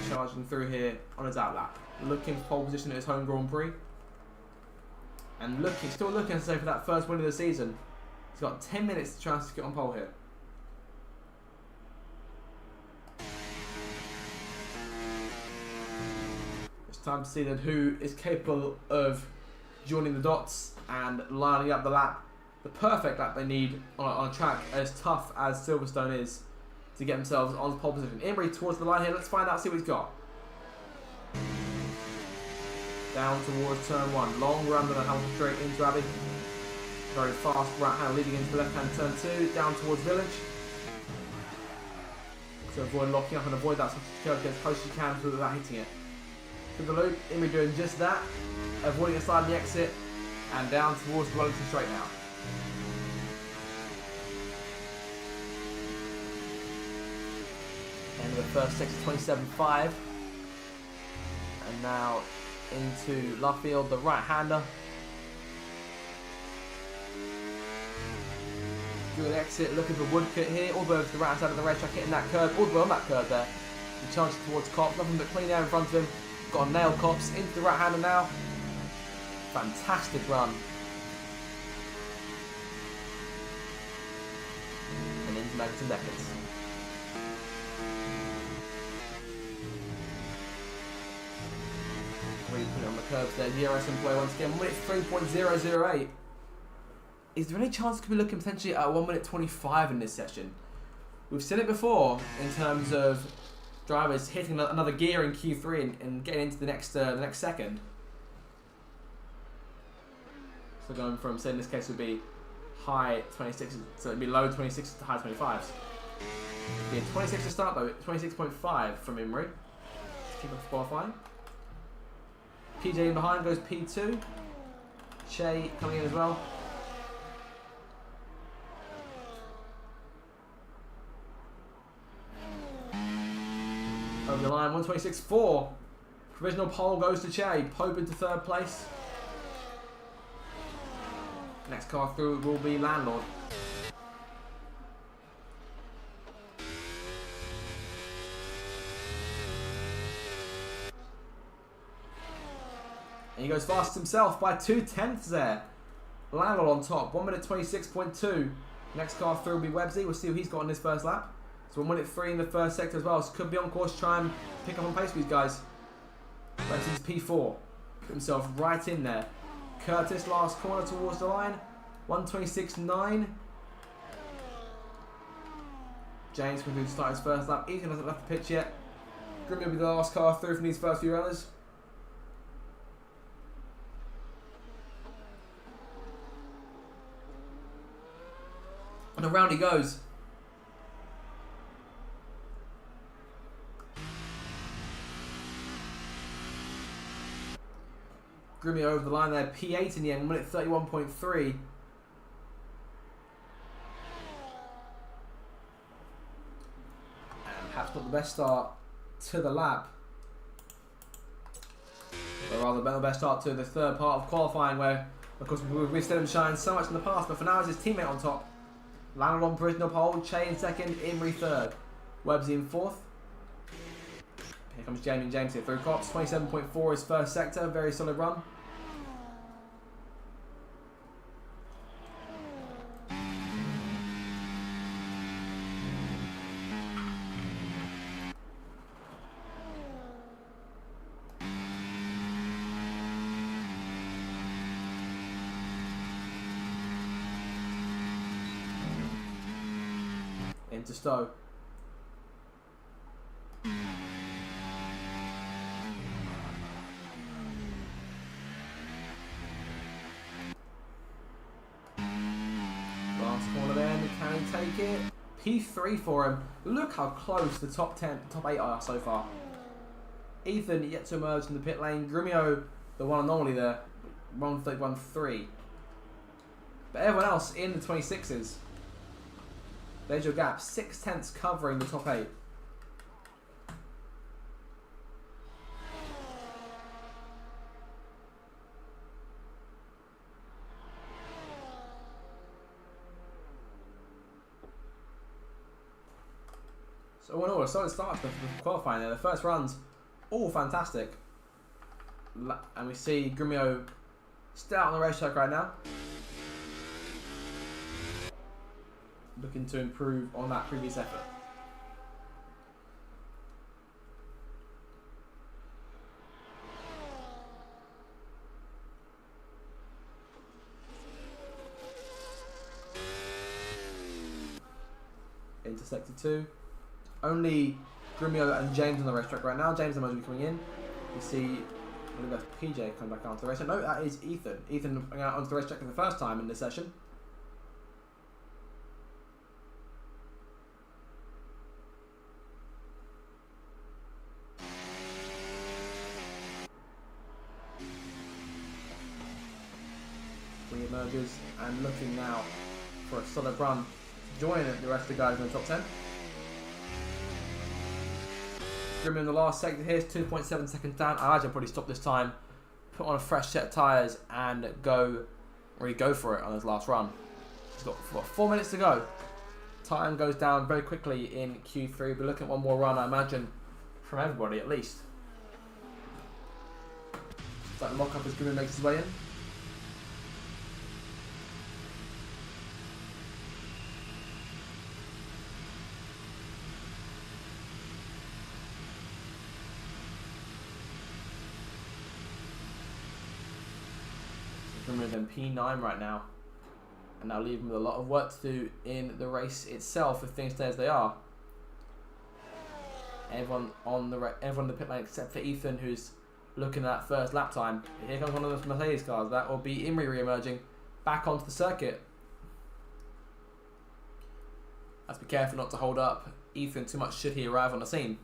Charging through here on his outlap. Looking for pole position at his home Grand Prix. And still looking to say for that first win of the season. He's got 10 minutes to try and get on pole here. It's time to see then who is capable of joining the dots and lining up the lap. The perfect lap they need on a track as tough as Silverstone is to get themselves on pole position. Imri towards the line here. Let's find out, see what he's got. Down towards turn 1. Long run and a Hamilton straight into Abbey. Very fast right hand leading into the left hand turn 2. Down towards Village. To avoid locking up and avoid that curve, get as close as you can without hitting it. To the loop, Imri doing just that. Avoiding a slide in the exit. And down towards Wellington straight now. End of the first sector, 27.5. And now into Luffield, the right-hander. Good exit, looking for Woodcote here. All the way over to the right side of the racetrack, hitting that curve. All the way on that curve there. He charges towards Cops, nothing but clean air in front of him. Got to nail Cops into the right-hander now. Fantastic run. And into Magnussen Beckett. Putting on the curves there, DRS employee once again, 1 minute 3.008. Is there any chance we could be looking potentially at 1 minute 25 in this session? We've seen it before in terms of drivers hitting another gear in Q3 and getting into the next second. So going from, say in this case would be high 26s, so it'd be low 26s to high 25s. It'd be a 26 to start though, 26.5 from Imri to keep off qualifying. PJ in behind goes P2. Che coming in as well. Over the line, 126.4. Provisional pole goes to Che. Pope into third place. Next car through will be Landlord. And he goes fast himself by 2/10 there. Landlord on top, 1 minute 26.2. Next car through will be Websy. We'll see what he's got on his first lap. So 1 minute 3 in the first sector as well. So could be on course to try and pick up on pace for these guys. Websy's P4. Put himself right in there. Curtis last corner towards the line. 126.9. James going to start his first lap. Ethan hasn't left the pitch yet. Grimmy will be the last car through from these first few runners. And around he goes. Grimmy over the line there, P8 in the end, 1 minute 31.3. And perhaps not the best start to the lap. Or rather, the best start to the third part of qualifying where, of course, we've seen him shine so much in the past, but for now it's his teammate on top. Landed on provisional pole, Che in second, Imrie third. Websy in fourth. Here comes Jamie and James here through Cops. 27.4 his first sector, very solid run. Into Stowe. Last corner then, can he take it? P3 for him. Look how close the top 8 are so far. Ethan yet to emerge from the pit lane. Grimio, the one anomaly there, 131.3. But everyone else in the 26s. There's your gap, 6/10 covering the top 8. So all in all, a solid start to the qualifying there. The first runs, all fantastic. And we see Grimio still out on the racetrack right now. Looking to improve on that previous effort. Into sector 2. Only Grimio and James on the racetrack right now. James and Mosby coming in. You see PJ come back onto the racetrack. No, that is Ethan. Ethan coming out onto the racetrack for the first time in this session. Emerges and looking now for a solid run to join the rest of the guys in the top 10. Grimmy in the last sector here is 2.7 seconds down. I imagine I'll probably stop this time, put on a fresh set of tyres and really go for it on his last run. He's got 4 minutes to go. Time goes down very quickly in Q3. We're looking at one more run, I imagine, from everybody at least. It's like the mock-up as Grimmy makes his way in. Than P9 right now, and now leaving with a lot of work to do in the race itself if things stay as they are. Everyone on the pit lane except for Ethan, who's looking at that first lap time. Here comes one of those Mercedes cars. That will be Imrie re-emerging back onto the circuit. Let's be careful not to hold up Ethan too much should he arrive on the scene.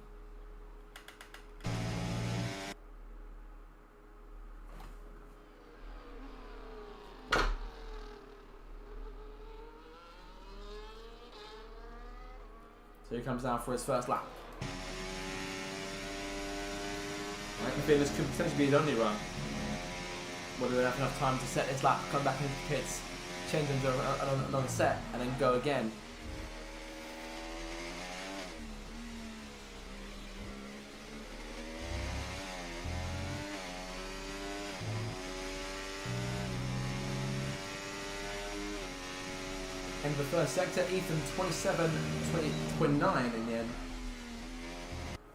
So he comes down for his first lap. reckon feeling this could potentially be his only run. Whether they have enough time to set his lap, come back into the pits, change into another set, and then go again. End of the first sector, Ethan 27-29 in the end.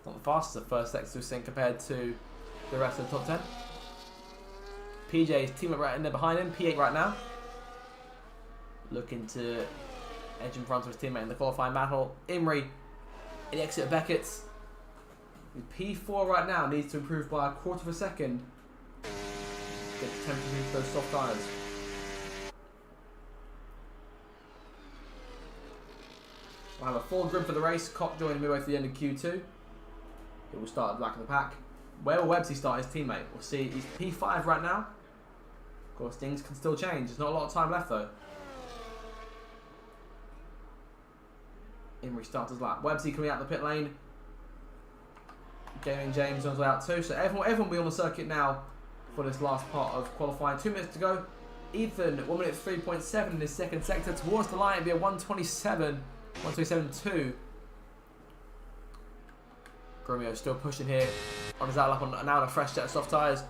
Not the fastest at first sector we've seen compared to the rest of the top 10. PJ's teammate right in there behind him, P8 right now. Looking to edge in front of his teammate in the qualifying battle. Imrie in the exit of Beckett's. P4 right now needs to improve by a quarter of a second. Get the temperature into those soft tyres. We'll have a full grid for the race. Koch joining midway to the end of Q2. He will start at the back of the pack. Where will Websy start his teammate? We'll see. He's P5 right now. Of course, things can still change. There's not a lot of time left though. Imrie starts his lap. Websy coming out the pit lane. Gaming James on his way out too. So everyone will be on the circuit now for this last part of qualifying. 2 minutes to go. Ethan, 1 minute 3.7 in his second sector. Towards the line, it'll be a 127.2. Grumio still pushing here on his outlap on now on a fresh set of soft tyres.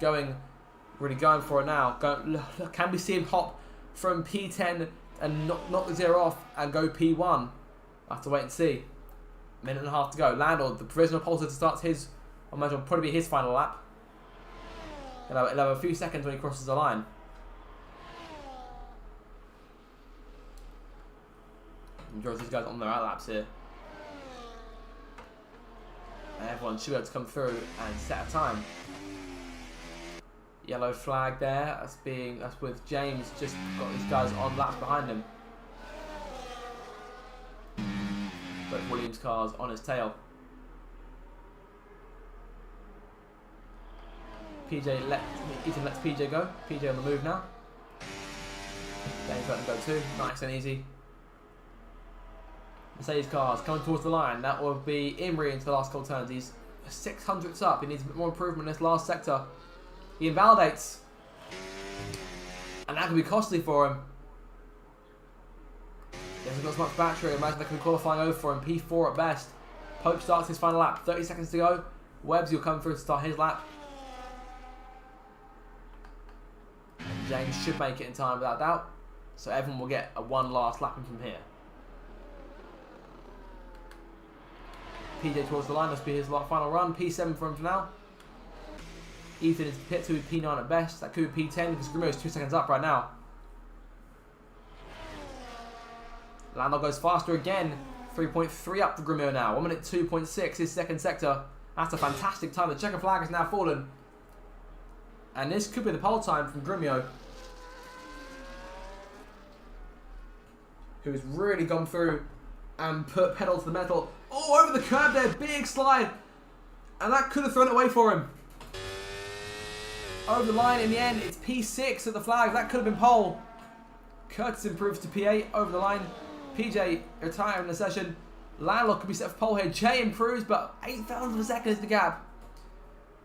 Really going for it now. Can we see him hop from P10 and knock the 0 off and go P1? I'll have to wait and see. Minute and a half to go. Landau, the provisional pole sitter, starts his, I imagine will probably be his final lap. He'll have a few seconds when he crosses the line. Majority of these guys on their outlaps here. And everyone should be able to come through and set a time. Yellow flag there. That's with James just got these guys on laps behind him. But Williams' car's on his tail. Ethan lets PJ go. PJ on the move now. James letting go too. Nice and easy. Mercedes cars coming towards the line. That will be Imrie into the last couple turns. He's 600ths up. He needs a bit more improvement in this last sector. He invalidates. And that could be costly for him. He hasn't got as much battery. I imagine they could be qualifying over for him. P4 at best. Pope starts his final lap. 30 seconds to go. Webbs will come through to start his lap. And James should make it in time without doubt. So everyone will get a one last lapping from here. PJ towards the line, must be his final run. P7 for him for now. Ethan is pit 2, P9 at best. That could be P10 because Grumio is 2 seconds up right now. Landau goes faster again. 3.3 up for Grumio now. 1 minute 2.6, his second sector. That's a fantastic time. The checker flag has now fallen. And this could be the pole time from Grumio, who's really gone through and put pedal to the metal. Oh, over the curb there, big slide. And that could have thrown it away for him. Over the line in the end, it's P6 at the flag. That could have been pole. Curtis improves to P8 over the line. PJ retiring the session. Landau could be set for pole here. Jay improves, but 8,000 of a second is the gap.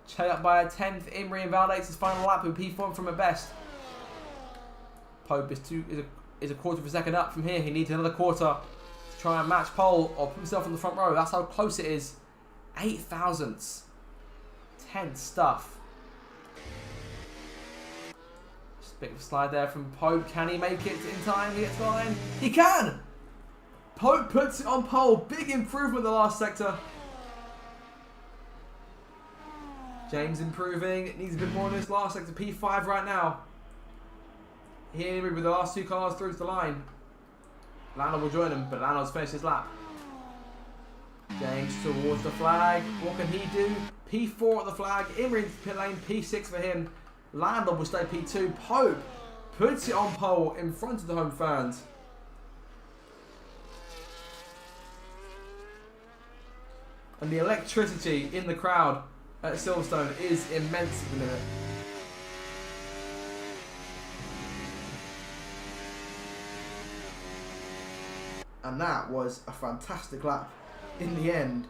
Jay up by a 10th. Imrie invalidates his final lap with P4 from at best. Pope is a quarter of a second up from here. He needs another quarter to try and match pole or put himself on the front row. That's how close it is. 8 thousandths. Tense stuff. Just a bit of a slide there from Pope. Can he make it in time to get to the line? He can! Pope puts it on pole. Big improvement the last sector. James improving. Needs a bit more in this last sector. P5 right now. Here with the last 2 cars through to the line. Landau will join him, but Landau's finished his lap. James towards the flag. What can he do? P4 at the flag. Imrie into pit lane. P6 for him. Landau will stay P2. Pope puts it on pole in front of the home fans. And the electricity in the crowd at Silverstone is immense at the minute. And that was a fantastic lap in the end.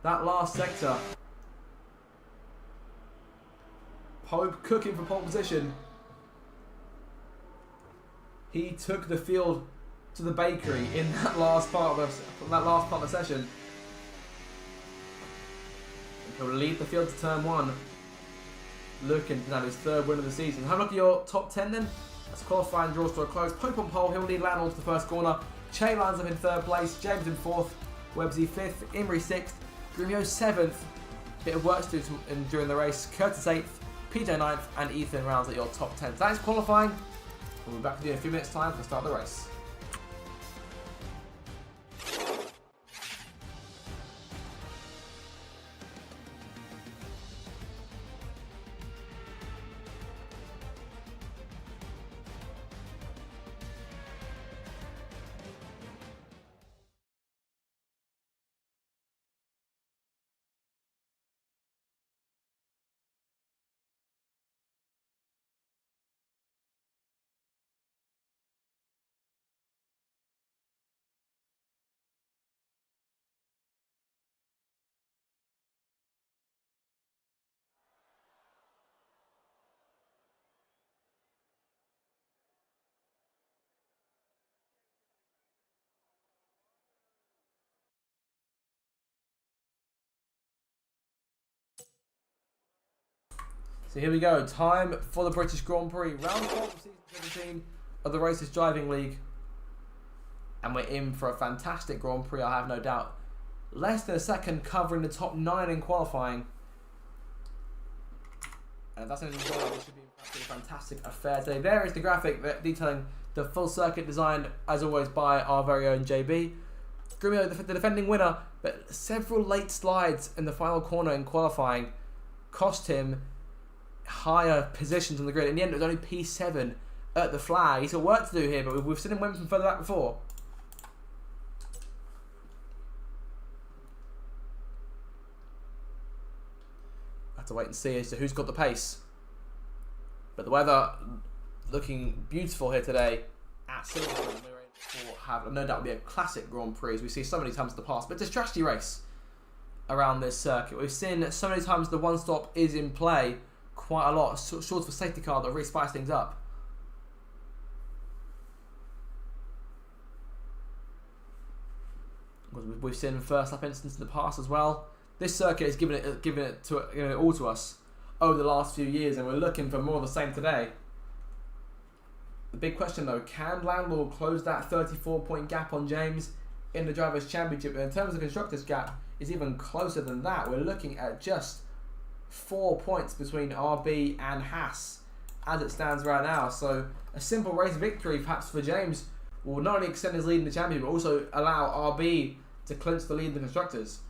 That last sector Pope cooking for pole position. He took the field to the bakery in that last part of the session. He'll lead the field to turn 1. Looking to have his 3rd win of the season. Have a look at your top 10 then. As qualifying draws to a close. Pope on pole. He'll lead Landlord to the first corner. Che lines up in 3rd place. James in 4th. Websy 5th. Imrie 6th. Grumio 7th. Bit of work to do during the race. Curtis 8th. PJ 9th. And Ethan rounds at your top 10. So that is qualifying. We'll be back with you in a few minutes' time to start the race. So here we go, time for the British Grand Prix, round 4 of season 17 of the Racers Driving League. And we're in for a fantastic Grand Prix, I have no doubt. Less than a second covering the top 9 in qualifying. And if that's anything to it should be a fantastic affair today. There is the graphic detailing the full circuit designed, as always, by our very own JB. Grumio, the defending winner, but several late slides in the final corner in qualifying cost him higher positions on the grid. In the end, it was only P7 at the flag. He's got work to do here, but we've seen him win from further back before. Have to wait and see as to who's got the pace. But the weather looking beautiful here today at Silverstone. We'll have no doubt will be a classic Grand Prix as we see so many times in the past. But it's a strategy race around this circuit. We've seen so many times the one stop is in play. Quite a lot, short for safety car that really spice things up. We've seen first lap instance in the past as well. This circuit is giving it all to us over the last few years, and we're looking for more of the same today. The big question though, can Landlord close that 34-point gap on James in the Drivers' Championship? And in terms of constructors' gap, is even closer than that. We're looking at just 4 points between RB and Haas as it stands right now. So a simple race victory perhaps for James will not only extend his lead in the championship but also allow RB to clinch the lead in the constructors.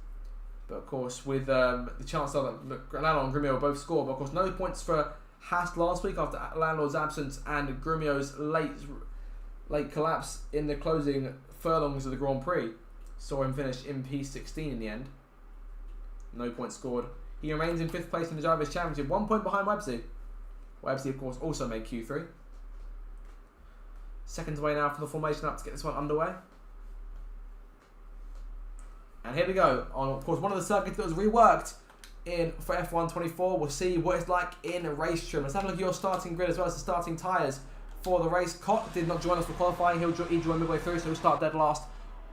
But of course with the chance of Landlord and Grumio both score, but of course no points for Haas last week after Landlord's absence and Grumio's late collapse in the closing furlongs of the Grand Prix. Saw him finish in P16 in the end. No points scored. He remains in 5th place in the Drivers' Championship, 1 point behind Websy. Websy, of course, also made Q3. Seconds away now from the formation up to get this one underway. And here we go. On, of course, one of the circuits that was reworked for F1 24. We'll see what it's like in a race trim. Let's have a look at your starting grid as well as the starting tyres for the race. Cott did not join us for qualifying. He joined midway through, so he'll start dead last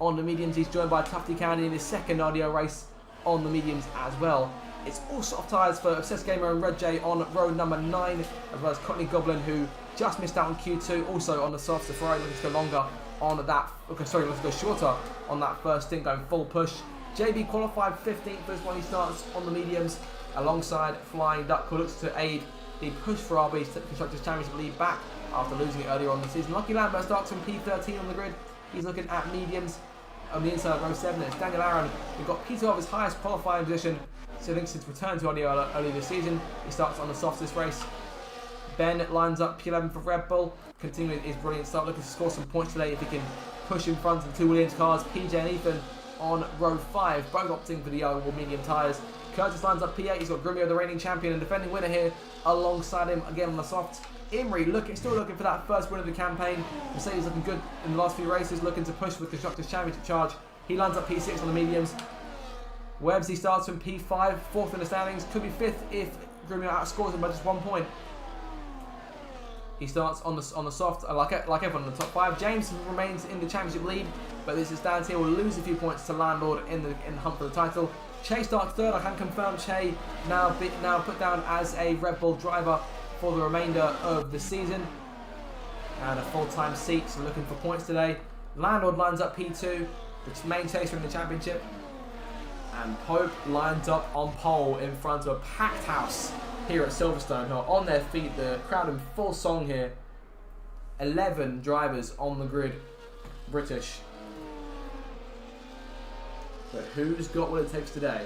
on the mediums. He's joined by Tufty Candy in his second RDO race on the mediums as well. It's all soft tyres for Obsessed Gamer and Red J on row number 9, as well as Courtney Goblin, who just missed out on Q2, also on the soft. So Ferrari looking to go longer on that. Okay, sorry, looking to go shorter on that first stint, going full push. JB qualified 15th for this one. He starts on the mediums alongside Flying Duck, who looks to aid the push for RB's Constructors' Championship lead back after losing it earlier on the season. Lucky Lambert starts from P13 on the grid. He's looking at mediums. On the inside of row 7, it's Daniel Aaron. We've got Peter of his highest qualifying position. So I think since return to audio early this season, he starts on the soft this race. Ben lines up P11 for Red Bull, continuing his brilliant start, looking to score some points today if he can push in front of the 2 Williams cars. PJ and Ethan on row 5, both opting for the yellow medium tyres. Curtis lines up P8, he's got Grumio, the reigning champion and defending winner here, alongside him again on the soft. Imrie still looking for that first win of the campaign. Mercedes looking good in the last few races, looking to push with Constructors' Championship charge. He lines up P6 on the mediums. Websy starts from P5, 4th in the standings, could be 5th if Grumio outscores him by just 1 point. He starts on the soft, like everyone in the top 5. James remains in the championship lead, but this is down here. Will lose a few points to Landlord in the hunt for the title. Che starts third. I can confirm Che now put down as a Red Bull driver for the remainder of the season, and a full-time seat. So looking for points today. Landlord lines up P2, the main chaser in the championship, and Pope lines up on pole in front of a packed house here at Silverstone, who are on their feet. The crowd in full song here. 11 drivers on the grid, British. But who's got what it takes today?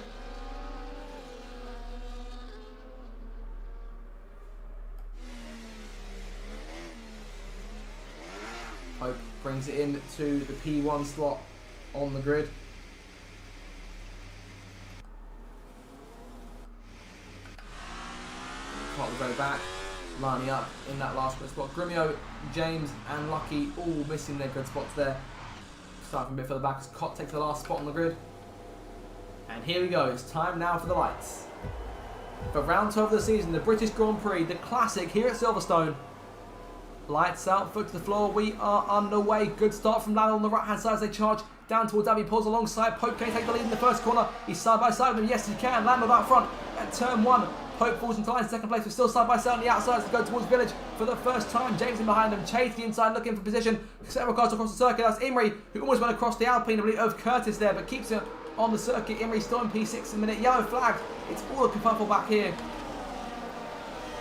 Pope brings it in to the P1 slot on the grid. Can't go back, lining up in that last good spot. Grumio, James and Lucky all missing their good spots there. Starting a bit further back as Cott takes the last spot on the grid. And here we go, it's time now for the lights. For round 12 of the season, the British Grand Prix, the classic here at Silverstone. Lights out, foot to the floor, we are underway. Good start from Landlord on the right hand side as they charge down towards Abbey. Pulls alongside Pope. Can he take the lead in the first corner? He's side by side with him. Yes, he can. Landlord out front at turn 1. Pope falls into line, second place. We're still side by side on the outside as they go towards Village for the first time. James in behind them. Che to the inside looking for position. Several cars across the circuit. That's Imrie, who almost went across the Alpine, I believe, of Curtis there, but keeps it on the circuit. Imrie still in P6 in a minute. Yellow flag. It's all a kerfuffle back here.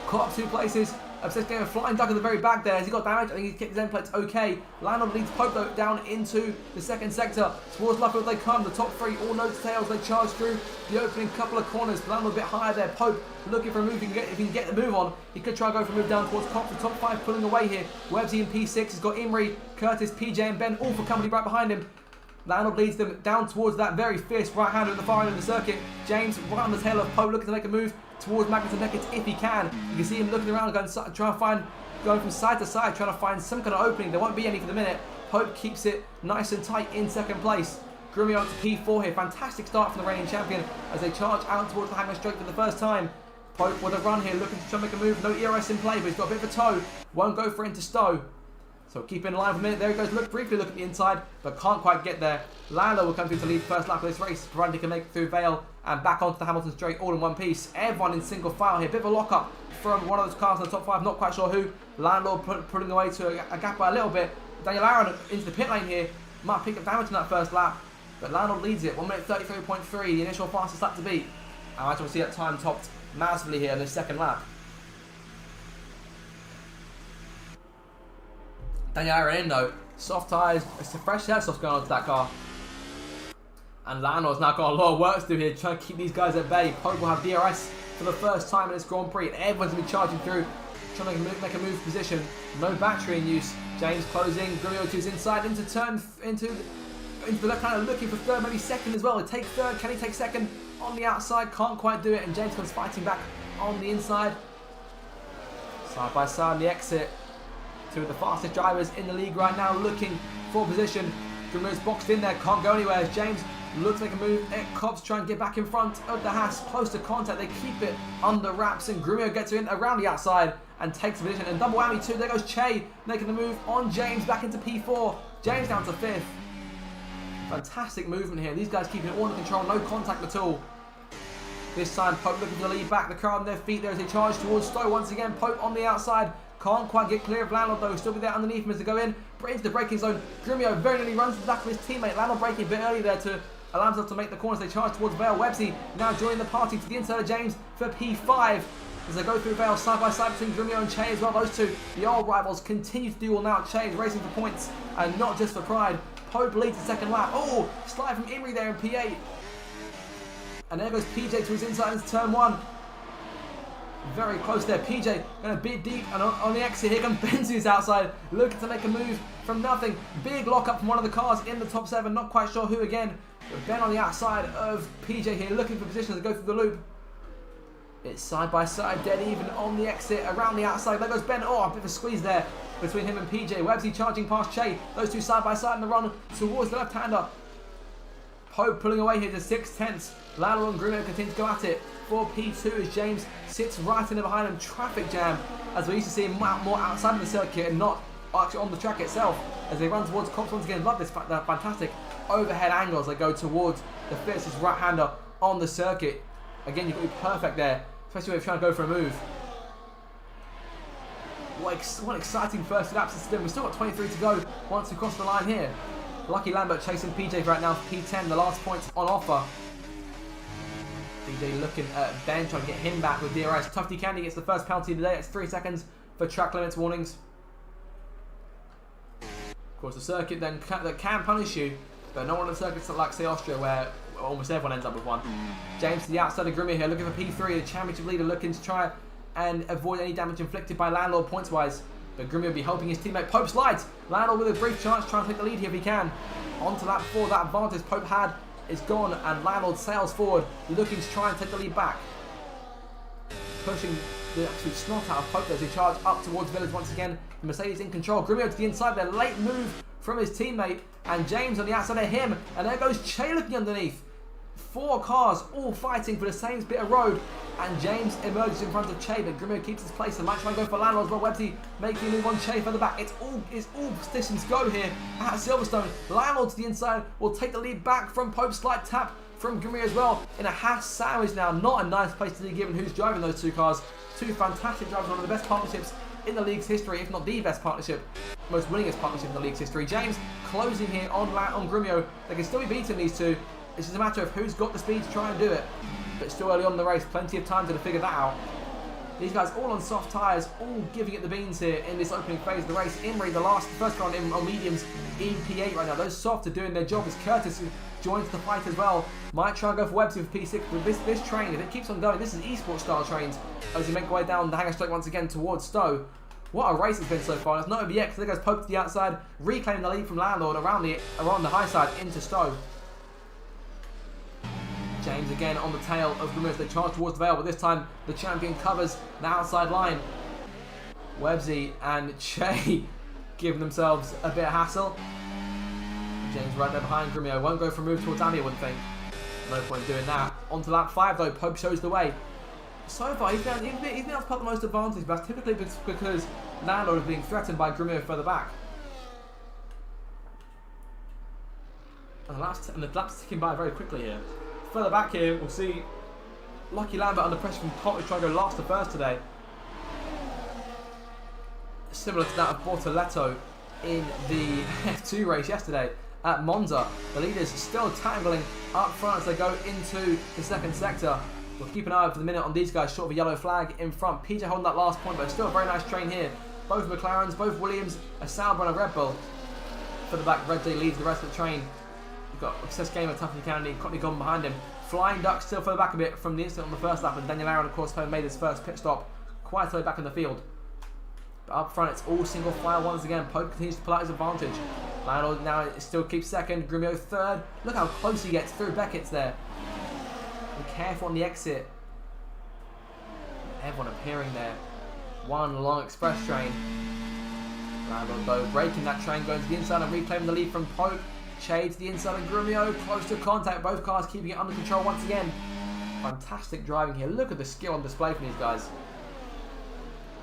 Caught up 2 places. Obsessed getting a flying duck at the very back there. Has he got damage? I think he's kicked his end plates okay. Landlord leads Pope though down into the second sector. Towards Luffield they come. The top 3 all nose tails. They charge through the opening couple of corners. Landlord a bit higher there. Pope looking for a move. If he can get the move on, he could try and go for a move down towards Cox. The top 5 pulling away here. Webbsy in P6. He's got Imrie, Curtis, PJ and Ben all for company right behind him. Landlord leads them down towards that very fierce right-hander at the far end of the circuit. James right on the tail of Pope looking to make a move towards Magnussen Beckett if he can. You can see him looking around, going from side to side, trying to find some kind of opening. There won't be any for the minute. Pope keeps it nice and tight in second place. Grumio up to P4 here. Fantastic start from the reigning champion as they charge out towards the Hangman Straight for the first time. Pope with a run here, looking to try and make a move. No ERS in play, but he's got a bit of a toe. Won't go for it into Stowe. So keep in line for a minute. There he goes. Briefly look at the inside, but can't quite get there. Lalo will come through to lead first lap of this race, provided he can make it through Vale and back onto the Hamilton Straight all in one piece. Everyone in single file here. Bit of a lock up from one of those cars in the top 5. Not quite sure who. Landlord pulling away to a gap by a little bit. Daniel Aaron into the pit lane here. Might pick up damage in that first lap, but Landlord leads it. 1 minute 33.3, the initial fastest lap to beat. And I actually see that time topped massively here in the second lap. Daniel Aaron in though, soft tyres, it's a fresh airsoft going on to that car. And Landlord's now got a lot of work to do here, trying to keep these guys at bay. Pope will have DRS for the first time in this Grand Prix, and everyone's going to be charging through, trying to make a move position. No battery in use. James closing, Grumio to his inside, into the left hand, looking for third, maybe second as well. He'll take third, can he take second? On the outside, can't quite do it, and James comes fighting back on the inside. Side by side on the exit. 2 of the fastest drivers in the league right now looking for position. Grumio's boxed in there, can't go anywhere as James looks to make a move. Cobbs trying to get back in front of the Haas, close to contact. They keep it under wraps and Grumio gets in around the outside and takes a position. And double whammy too, there goes Che making the move on James back into P4. James down to 5th. Fantastic movement here. These guys keeping it all under control, no contact at all. This time Pope looking for the lead back, the crowd on their feet there as they charge towards Stowe once again. Pope on the outside. Can't quite get clear of Landlord though, still be there underneath him as they go in. Into the braking zone. Grumio very nearly runs to the back of his teammate. Landlord braking a bit early there to allow himself to make the corners. They charge towards Vale. Webbsy now joining the party to the inside of James for P5. As they go through Vale side by side between Grumio and Che as well. Those two, the old rivals, continue to do all now. Che is racing for points and not just for pride. Pope leads the second lap. Oh, slide from Imrie there in P8. And there goes PJ to his inside into turn 1. Very close there. PJ going a bit deep and on the exit. Here comes Benzi's outside, looking to make a move from nothing. Big lock up from one of the cars in the top 7. Not quite sure who again. But Ben on the outside of PJ here, looking for positions to go through the loop. It's side by side, dead even on the exit, around the outside. There goes Ben. Oh, a bit of a squeeze there between him and PJ. Webbsy charging past Che. Those two side by side in the run towards the left-hander. Pope pulling away here to 6/10. Landlord and Grumio continue to go at it for P2 as James sits right in there behind him. Traffic jam, as we used to see him more outside of the circuit and not actually on the track itself, as they run towards Cops once again. Love this fantastic overhead angle as they go towards the fiercest right-hander on the circuit. Again, you've got to be perfect there, especially when you're trying to go for a move. What exciting first laps it's been. We've still got 23 to go once we cross the line here. Lucky Lambert chasing PJ right now for P10, the last points on offer. PJ looking at Ben, trying to get him back with DRS. Tufty Candy gets the first penalty of the day. It's 3 seconds for track limits warnings. Of course, the circuit then that can punish you, but not one of the circuits like, say, Austria, where almost everyone ends up with one. James to the outside of Grumio here, looking for P3, the championship leader, looking to try and avoid any damage inflicted by Landlord points-wise. But Grumio will be helping his teammate. Pope slides. Landlord with a brief chance, trying to take the lead here if he can. Onto lap 4, that advantage Pope had is gone, and Landlord sails forward, looking to try and take the lead back. Pushing the absolute snot out of Pope as he charges up towards Village once again. The Mercedes in control. Grumio to the inside there, late move from his teammate, and James on the outside of him, and there goes Che looking underneath. 4 cars all fighting for the same bit of road, and James emerges in front of Che, but Grumio keeps his place and might try and go for Landlord as well. Websy making a move on Che further back. It's all positions go here at Silverstone. Landlord to the inside will take the lead back from Pope. Slight tap from Grumio as well in a Haas sandwich now. Not a nice place to be given who's driving those 2 cars. 2 fantastic drivers, one of the best partnerships in the league's history, if not the best partnership, most winningest partnership in the league's history. James closing here on Grumio. They can still be beating these 2. It's just a matter of who's got the speed to try and do it. But it's still early on in the race, plenty of time to figure that out. These guys all on soft tyres, all giving it the beans here in this opening phase of the race. Imrie, the first car on mediums, in P8 right now. Those soft are doing their job as Curtis joins the fight as well. Might try and go for Websy for P6, but this train, if it keeps on going, this is esports style trains, as you make your way down the hangar straight once again towards Stowe. What a race it's been so far. It's not over yet, because there goes Pope to the outside, reclaiming the lead from Landlord around the high side into Stowe. James again on the tail of Grumio as they charge towards the Vale, but this time the champion covers the outside line. Websy and Che giving themselves a bit of hassle. James right there behind Grumio. Won't go for a move towards Andy, I wouldn't think. No point in doing that. On to lap 5 though, Pope shows the way. So far, he's been able to put the most advantage, but that's typically because Landlord is being threatened by Grumio further back. And the lap's ticking by very quickly here. Further back here, we'll see Lucky Lambert under pressure from Pope, trying to go last to first today. Similar to that of Bortoletto in the F2 race yesterday at Monza. The leaders still tangling up front as they go into the second sector. We'll keep an eye for the minute on these guys, short of a yellow flag in front. PJ holding that last point, but it's still a very nice train here. Both McLarens, both Williams, a Sauber and a Red Bull. For the back, Red Day leads the rest of the train. You've got Obsessed Gamer, Tuffy Kennedy, Courtney gone behind him. Flying Duck still further back a bit from the incident on the first lap, and Daniel Aaron, of course, made his first pit stop quite a way back in the field. But up front, it's all single file once again. Pope continues to pull out his advantage. Landlord now still keeps second, Grumio third. Look how close he gets through Beckett's there. Be careful on the exit. Everyone appearing there. One long express train. Landlord though breaking that train, going to the inside and reclaiming the lead from Pope. Che to the inside of Grumio, close to contact. Both cars keeping it under control once again. Fantastic driving here. Look at the skill on display from these guys.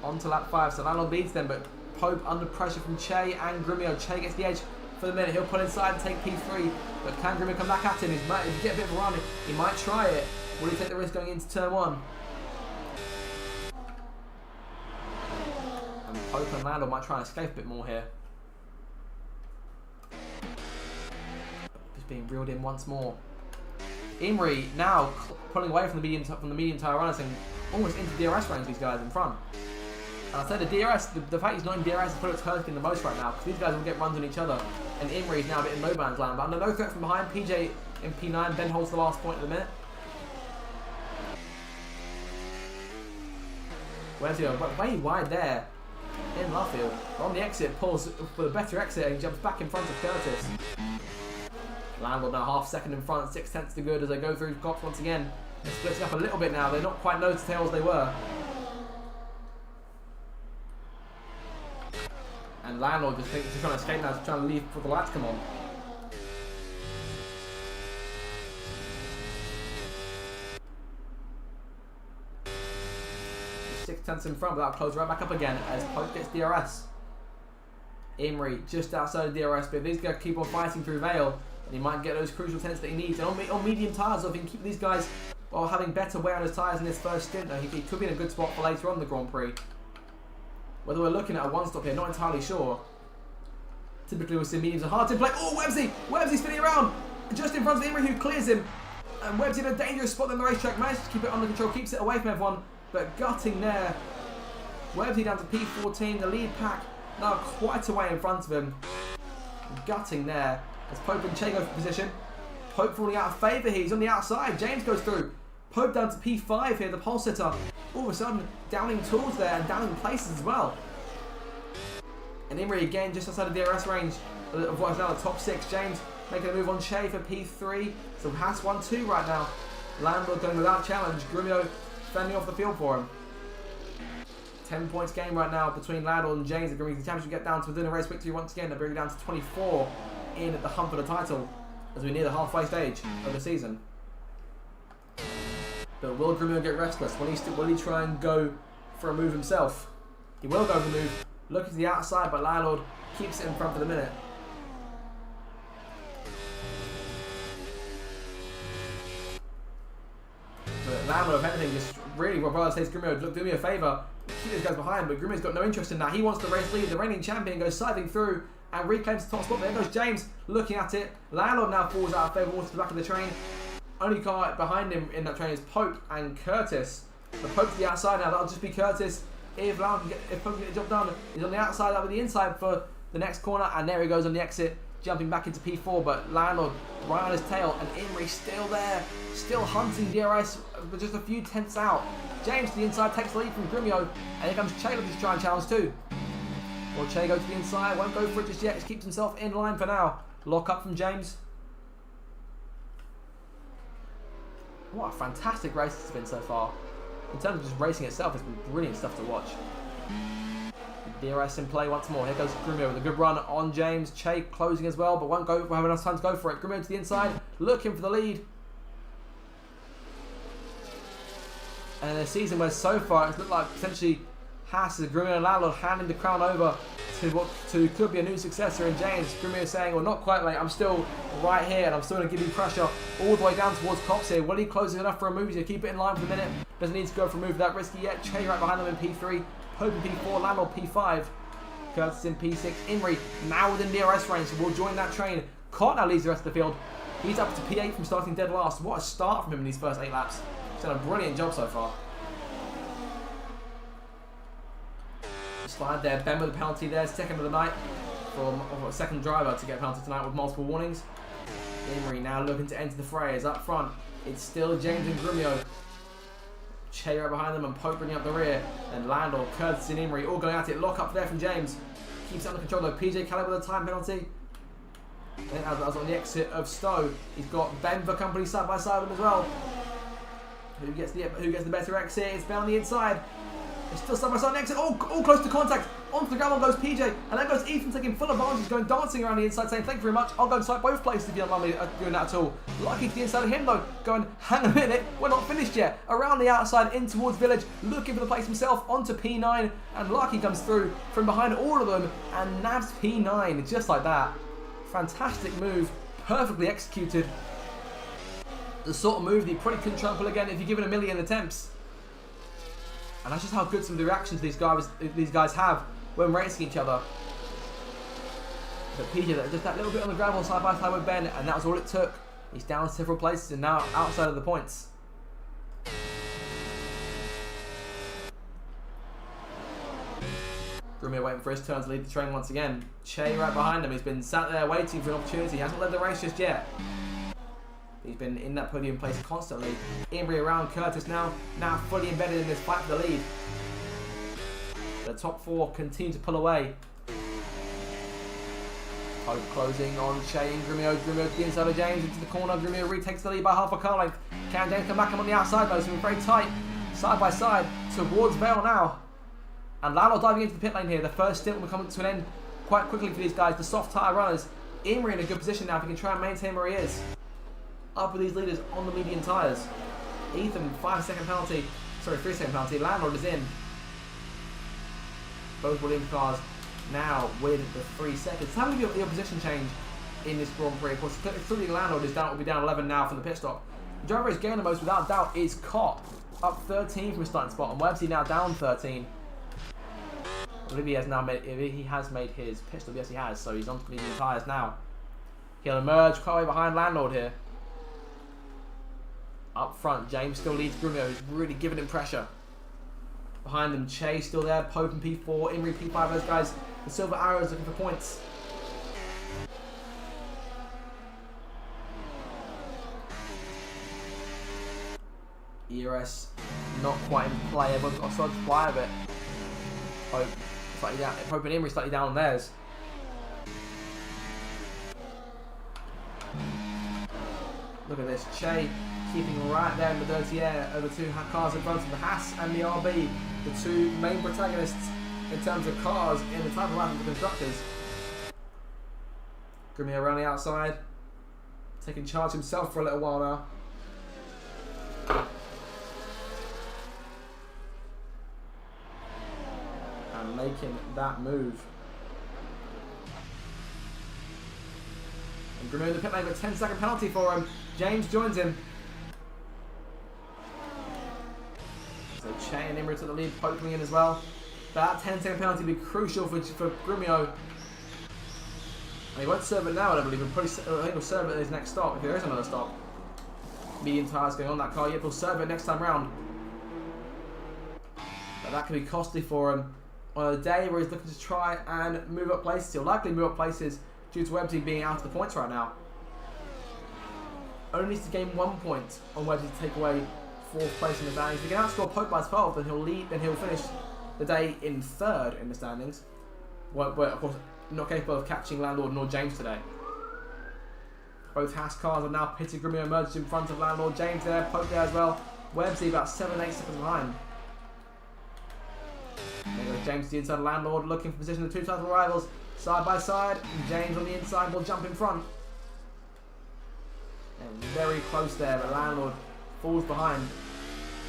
On to lap 5, so Landlord beats them, but Pope under pressure from Che and Grumio. Che gets the edge for the minute. He'll pull inside and take P3, but can Grumio come back at him? If he get a bit of a run, he might try it. Will he take the risk going into turn 1? And Pope and Landlord might try and escape a bit more here. Just being reeled in once more. Imrie now pulling away from the medium tyre runners and almost into DRS range, these guys in front. And I said the DRS, the fact he's not in DRS is probably what's hurting the most right now, because these guys will get runs on each other. And Imrie is now a bit in no man's land, but under no threat from behind. PJ in P9, Ben holds the last point of the minute. Where's he? Way wide there in Luffield. On the exit, pulls for the better exit and jumps back in front of Curtis. Landlord now half second in front, 6 tenths to good as they go through Cops once again. They're splitting up a little bit now. They're not quite nose to tail as they were. And Landlord just trying to escape now, trying to leave for the lights to come on. 6/10 in front, but that'll close right back up again as Pope gets DRS. Imrie just outside of DRS, but if these guys keep on fighting through Vale, then he might get those crucial tenths that he needs. And on medium tyres, if he can keep these guys while having better wear on his tyres in this first stint, though, he could be in a good spot for later on in the Grand Prix. Whether we're looking at a one-stop here, not entirely sure. Typically, we'll see mediums are hard to play. Oh, Websy! Websy spinning around! Just in front of Imrie, who clears him. And Websy in a dangerous spot on the racetrack. Manages to keep it under control, keeps it away from everyone. But gutting there. Websy down to P14, the lead pack now quite a way in front of him. Gutting there. As Pope and Che go for position. Pope falling out of favour here. He's on the outside. James goes through. Pope down to P5 here, the pole sitter. All of a sudden, downing tools there and downing places as well. And Imrie again just outside of DRS range of what is now the top 6. James making a move on Che for P3. So Haas 1-2 right now. Landlord going without challenge. Grumio fending off the field for him. 10 points game right now between Landlord and James. The Grimmy Championship get down to within a race victory once again. They're bringing it down to 24 in at the hunt for the title as we near the halfway stage of the season. But will Grumio get restless? Will he try and go for a move himself? He will go for the move. Looking to the outside, but Landlord keeps it in front for the minute. But Landlord, if anything, just really, what brother says, Grumio, look, do me a favour. Keep these guys behind, but Grumio's got no interest in that. He wants the race lead. The reigning champion goes scything through and reclaims the top spot. There goes James looking at it. Landlord now falls out of favour, walks to the back of the train. Only car behind him in that train is Pope and Curtis. The Pope to the outside now. That'll just be Curtis. If Pope can get the job done, he's on the outside, out with the inside for the next corner, and there he goes on the exit, jumping back into P4. But Landlord right on his tail, and Imrie still there, still hunting DRS, but just a few tenths out. James to the inside takes the lead from Grumio, and here comes Che looking to try and challenge too. Will Che go to the inside? Won't go for it just yet. Just keeps himself in line for now. Lock up from James. What a fantastic race it's been so far. In terms of just racing itself, it's been brilliant stuff to watch. DRS in play once more. Here goes Grumio with a good run on James. Che closing as well, but won't have enough time to go for it. Grumio to the inside, looking for the lead. And in a season where so far it's looked like potentially Haas is Grumio and Landlord handing the crown over to what could be a new successor in James. Grumio saying, well, not quite, mate. I'm still right here and I'm still going to give you pressure all the way down towards Cops here. Will he close it enough for a move to keep it in line for the minute? Doesn't need to go for a move that risky yet. Che right behind them in P3. Pope in P4. Landlord P5. Curtis in P6. Imrie now within DRS range, so we'll join that train. Cott now leads the rest of the field. He's up to P8 from starting dead last. What a start from him in these first 8 laps. He's done a brilliant job so far. Slide there, Ben with a penalty there, second of the night from a second driver to get a penalty tonight with multiple warnings. Imrie now looking to enter the fray as up front. It's still James and Grumio. Che right behind them and Pope bringing up the rear. And Landlord, Curtis and Imrie all going at it. Lock up there from James. Keeps it under control though. PJ Caleb with a time penalty. Then as on the exit of Stowe, he's got Ben for company side by side with him as well. Who gets the better exit? It's Ben on the inside. It's still side by side exit. All close to contact. Onto the gravel goes PJ. And then goes Ethan taking full advantage, going dancing around the inside, saying thank you very much. I'll go inside both places if you don't mind me doing that at all. Lucky to the inside of him though, going, hang a minute, we're not finished yet. Around the outside in towards Village, looking for the place himself onto P9. And Lucky comes through from behind all of them and nabs P9 just like that. Fantastic move, perfectly executed. The sort of move that you probably couldn't trample again if you give it a million attempts. And that's just how good some of the reactions these guys have when racing each other. But PJ, just that little bit on the gravel side by side with Ben, and that was all it took. He's down several places and now outside of the points. Grumio waiting for his turn to lead the train once again. Che right behind him. He's been sat there waiting for an opportunity. He hasn't led the race just yet. He's been in that podium place constantly. Imrie around Curtis now fully embedded in this fight for the lead. The top 4 continue to pull away. Pope closing on Che and Grumio. Grumio to the inside of James into the corner. Grumio retakes the lead by half a car length. Can James come back? I'm on the outside though, so we're very tight. Side by side towards Vale now. And Landlord diving into the pit lane here. The first stint will come to an end quite quickly for these guys. The soft tyre runners. Imrie in a good position now if he can try and maintain where he is. Up with these leaders on the medium tyres. Ethan, 3 second penalty. Landlord is in. Both Williams cars now with the 3 seconds. How many the opposition change in this Grand Prix? Of course, including Landlord will be down 11 now from the pit stop. The driver is gaining the most without doubt is Cott, up 13 from his starting spot, and Websy now down 13. I believe he has made his pit stop. Yes, he has. So he's on to medium tyres now. He'll emerge quite a way behind Landlord here. Up front, James still leads Grumio, who's really giving him pressure. Behind them, Chase still there, Pope and P4, Imri P5, those guys, the Silver Arrows looking for points. ERS not quite in play, everyone's got a solid supply of it. Pope slightly down, Pope and Imri slightly down on theirs. Look at this, Che keeping right there in the dirty air over 2 cars in front of the Haas and the RB, the 2 main protagonists in terms of cars in the title round of the constructors. Grumio around the outside, taking charge himself for a little while now. And making that move. And Grumio in the pit lane with a 10-second penalty for him. James joins him. So Che and Imri to the lead, Pope coming in as well. That 10-second penalty will be crucial for Grumio. And he won't serve it now, I don't believe. I think he'll serve it at his next stop, if there is another stop. Medium tyres going on that car. Yep, he'll serve it next time round. But that can be costly for him on a day where he's looking to try and move up places. He'll likely move up places due to Websy being out of the points right now. Only needs to gain 1 point on Websy to take away 4th place in the standings. If he can outscore Pope by 12, then he'll finish the day in 3rd in the standings. Well, of course, not capable of catching Landlord nor James today. Both Haas cars are now pitted. Grumio emerges in front of Landlord. James there, Pope there as well. Websy about 7-8 seconds behind. There goes James to the inside of Landlord, looking for position of the 2 title rivals side by side. And James on the inside will jump in front. And very close there, but Landlord falls behind.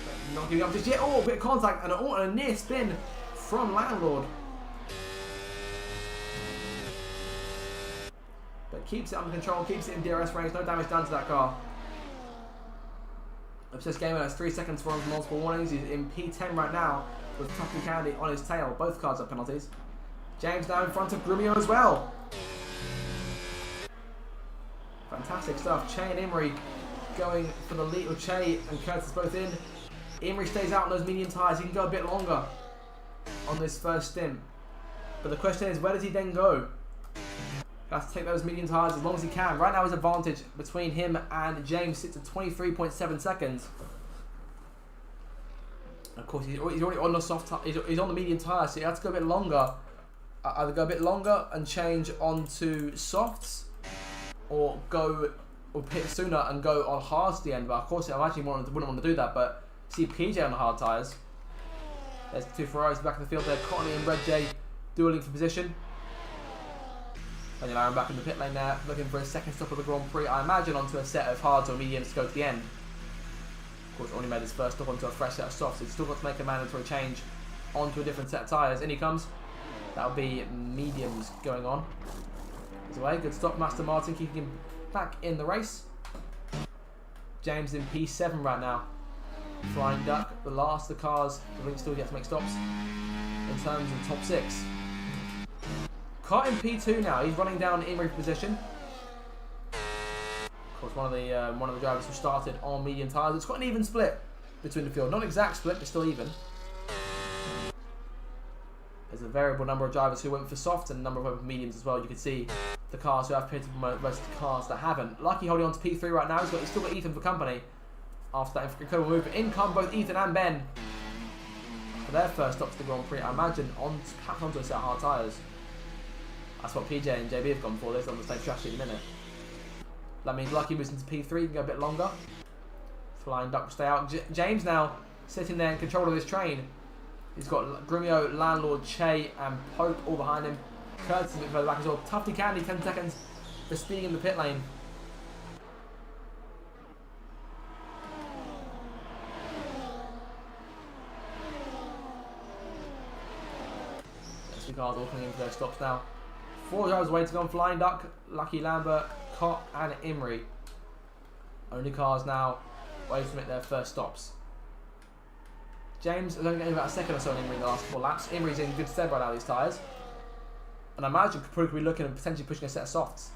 But not giving up just yet. Oh, a bit of contact and a near spin from Landlord. But keeps it under control, keeps it in DRS range, no damage done to that car. Obsessed Gamer has 3 seconds for him for multiple warnings. He's in P10 right now with Tucky Candy on his tail. Both cars have penalties. James now in front of Grumio as well. Fantastic stuff. Che and Imri going for the lead. With Che and Curtis both in. Imri stays out on those medium tyres. He can go a bit longer on this first stint. But the question is, where does he then go? He has to take those medium tyres as long as he can. Right now his advantage between him and James sits at 23.7 seconds. And of course, he's already on the soft. He's on the medium tyre, so he has to go a bit longer. Either go a bit longer and change onto softs, or pit sooner and go on hards at the end. But of course, I imagine he wouldn't want to do that. But see PJ on the hard tyres. There's 2 Ferraris back in the field there. Cotney and Red J dueling for position. Daniel Aaron back in the pit lane there, looking for a second stop of the Grand Prix. I imagine onto a set of hards or mediums to go to the end. Of course, only made his first stop onto a fresh set of softs. He's still got to make a mandatory change onto a different set of tyres. In he comes. That'll be mediums going on. He's away. Good stop, Master Martin, keeping him back in the race. James in P7 right now. Flying Duck, the last of the cars. I think still yet to make stops in terms of top 6. Caught in P2 now. He's running down Imri position. Of course, one of the drivers who started on medium tyres. It's quite an even split between the field. Not an exact split, but still even. There's a variable number of drivers who went for soft and a number of went for mediums as well. You can see the cars who have pitted versus the cars that haven't. Lucky holding on to P3 right now. He's still got Ethan for company after that incredible move. In come both Ethan and Ben for their first stop to the Grand Prix. I imagine perhaps onto a set of hard tyres. That's what PJ and JB have gone for. They're on the same strategy in a minute. That means Lucky moves into P3, can go a bit longer. Flying Duck will stay out. James now sitting there in control of his train. He's got Grumio, Landlord, Che and Pope all behind him. Curtis a bit further back as well. Tufty Candy, 10 seconds for speeding in the pit lane. two cars all coming in for their stops now. 4 drivers away to go on Flying Duck, Lucky Lambert, Cott and Imrie. Only cars now waiting to make their first stops. James is only getting about a second or so on Imrie in the last 4 laps. Imrie's in good stead right now, these tyres. And I imagine could probably be looking at potentially pushing a set of softs.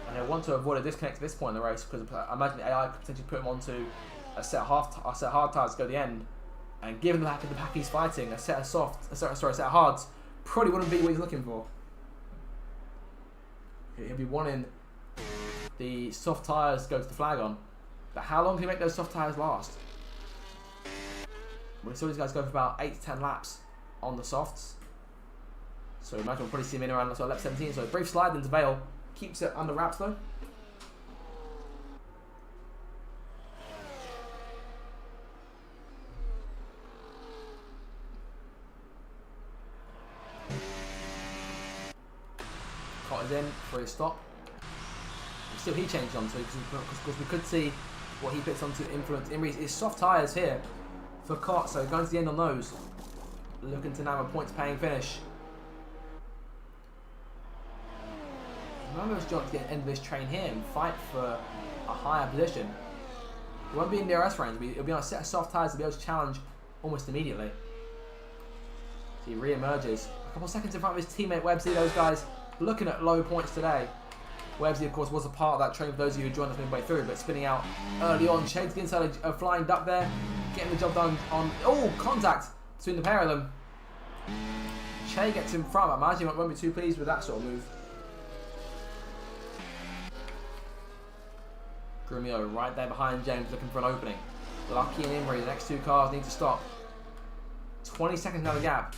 And he'll want to avoid a disconnect at this point in the race because I imagine the AI could potentially put him onto a set of hard tyres to go to the end. And given the pack he's fighting, a set of a set of hards probably wouldn't be what he's looking for. He'll be wanting the soft tyres to go to the flag on. But how long can he make those soft tyres last? We saw these guys go for about 8 to 10 laps on the softs. So imagine we'll probably see him in around lap 17. So a brief slide into Vale. Keeps it under wraps though. Cott is in for his stop. Still he changed onto because we could see what he picks onto influence. Imrie's soft tyres here for Cott, so going to the end on those. Looking to now a points paying finish. Remember his job to get the end of this train here and fight for a higher position. It won't be in DRS range, but it'll be on a set of soft tyres to be able to challenge almost immediately. So he re-emerges. A couple of seconds in front of his teammate Websy. Those guys looking at low points today. Websy, of course, was a part of that train for those of you who joined us midway through, but spinning out early on. Shade to the inside of a Flying Duck there. Getting the job done on... Oh, contact between the pair of them. Che gets in front. I imagine he won't be too pleased with that sort of move. Grumio right there behind James looking for an opening. Lucky and Imrie, the next 2 cars need to stop. 20 seconds now the gap.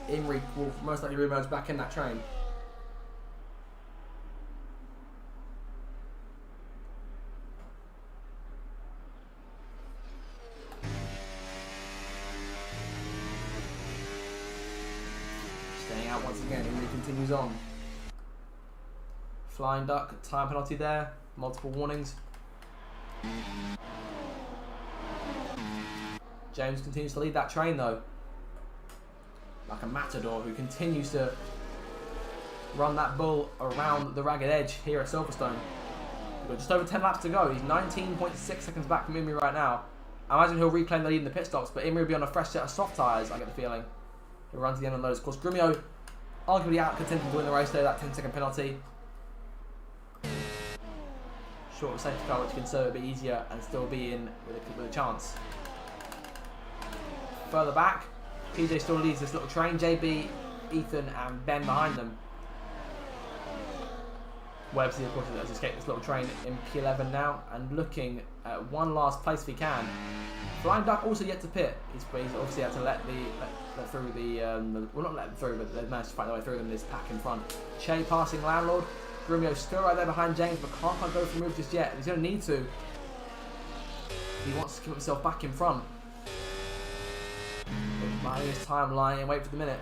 Imrie will most likely re-emerge back in that train. Staying out once again, Imrie continues on. Flying Duck, time penalty there. Multiple warnings. James continues to lead that train though. Like a matador who continues to run that bull around the ragged edge here at Silverstone. We've got just over 10 laps to go. He's 19.6 seconds back from Imrie right now. I imagine he'll reclaim the lead in the pit stops, but Imrie will be on a fresh set of soft tyres, I get the feeling. He'll run to the end of those. Of course, Grumio arguably out contending to win the race there, that 10-second penalty. Short of safety car, which can serve a bit easier and still be in with a chance. Further back, PJ still leads this little train. JB, Ethan and Ben behind them. Websy, of course, has escaped this little train in P11 now and looking at one last place if he can. Flying Duck also yet to pit. He's obviously had to let through the well, not let them through, but they've managed to find their way through them. This pack in front. Che passing Landlord. Grumio still right there behind James, but can't quite go for the move just yet. He's going to need to. He wants to keep himself back in front. Buying his timeline and wait for the minute.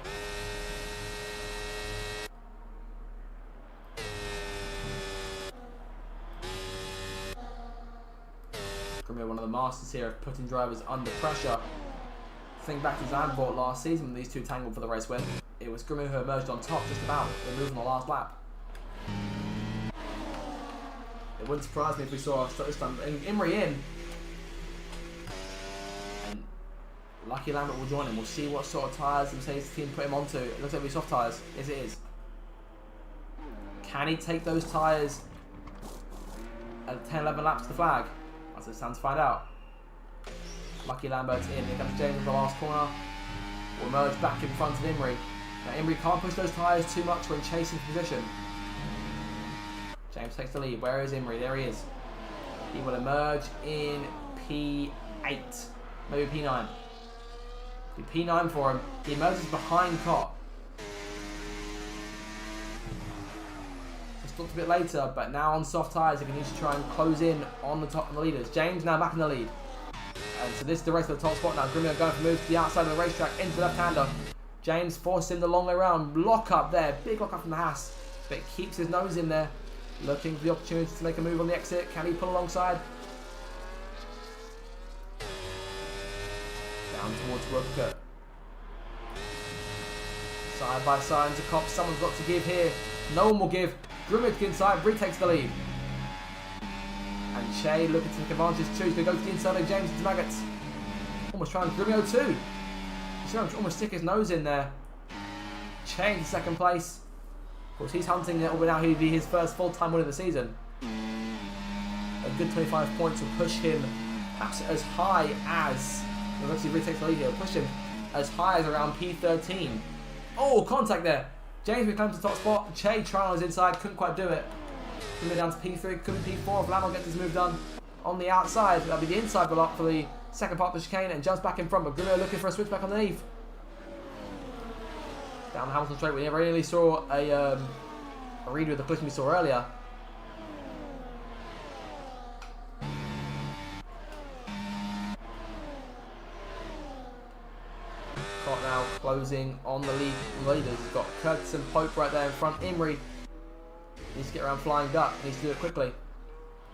Grumio, one of the masters here of putting drivers under pressure. Think back to Zandvoort last season when these two tangled for the race win. It was Grumio who emerged on top just about. They moved on the last lap. It wouldn't surprise me if we saw this time Imrie in. And Lucky Lambert will join him. We'll see what sort of tyres the Mercedes team put him onto. It looks like it'll be soft tyres. Yes, it is. Can he take those tyres at 10-11 laps to the flag? That's what it's time to find out. Lucky Lambert's in. Here comes James in the last corner. Will emerge back in front of Imrie. Now Imrie can't push those tyres too much when chasing position. James takes the lead. Where is Imrie? There he is. He will emerge in P8. Maybe P9. Be P9 for him. He emerges behind Cott. Just looked a bit later, but now on soft tyres, he can use to try and close in on the top of the leaders. James now back in the lead. And so this is the race for the top spot now. Grumio going for moves to the outside of the racetrack into the left-hander. James forcing the long way around. Lock up there. Big lock up from the Haas. But keeps his nose in there. Looking for the opportunity to make a move on the exit. Can he pull alongside? Down towards Rutger. Side by side into Kops. Someone's got to give here. No one will give. Grimio inside. Retakes the lead. And Che looking to take advantage too. He's going to go to the inside of James into Maggots. Almost trying Grimio too. He's going to almost stick his nose in there. Che in second place. Of course, he's hunting it now. He'll be his first full-time win of the season. A good 25 points will push him perhaps as high as... Well, actually retakes the lead here. Push him as high as around P13. Oh, contact there. James reclaims the top spot. Che trying on his inside. Couldn't quite do it. Coming down to P3. Couldn't P4 if Lando gets his move done on the outside. That'll be the inside block for the second part of the chicane and jumps back in front. But Grimio looking for a switch back underneath. Down the Hamilton straight. We never really saw a redo of the collision we saw earlier. Cott now closing on the leaders. He's got Curtis and Pope right there in front. Imrie needs to get around Flying Duck. Needs to do it quickly.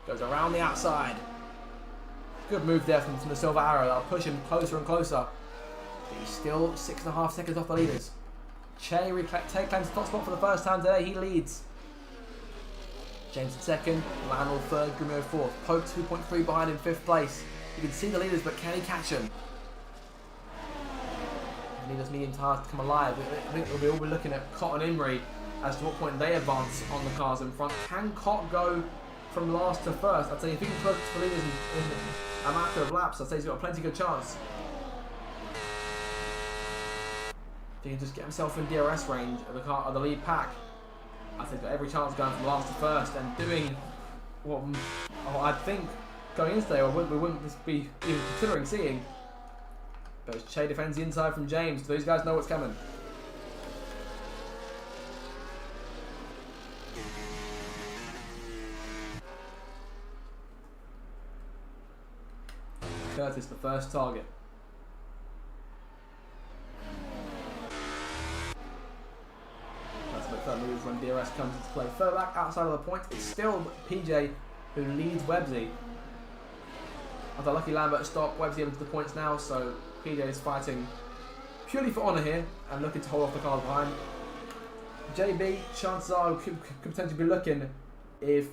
Goes around the outside. Good move there from the Silver Arrow. That'll push him closer and closer. But he's still 6.5 seconds off the leaders. Che claims the top spot for the first time today. He leads. James in second. Lando third. Grimio fourth. Pope 2.3 behind in fifth place. You can see the leaders, but can he catch him? He needs medium tires to come alive. I think we'll be looking at Cott and Imrie as to what point they advance on the cars in front. Can Cott go from last to first? I'd say if he can put the leaders in a matter of laps, I'd say he's got a plenty good chance. If he can just get himself in DRS range of the lead pack, I think he's got every chance of going from last to first and doing what I think going into today we wouldn't be even considering seeing. But Che defends the inside from James. Do these guys know what's coming? Curtis, the first target. That's a bit further move when DRS comes into play. Further back outside of the point, it's still PJ who leads Websy. After Lucky Lambert stop, Websy into the points now, so PJ is fighting purely for honour here and looking to hold off the cars behind. JB, chances are could potentially be looking, if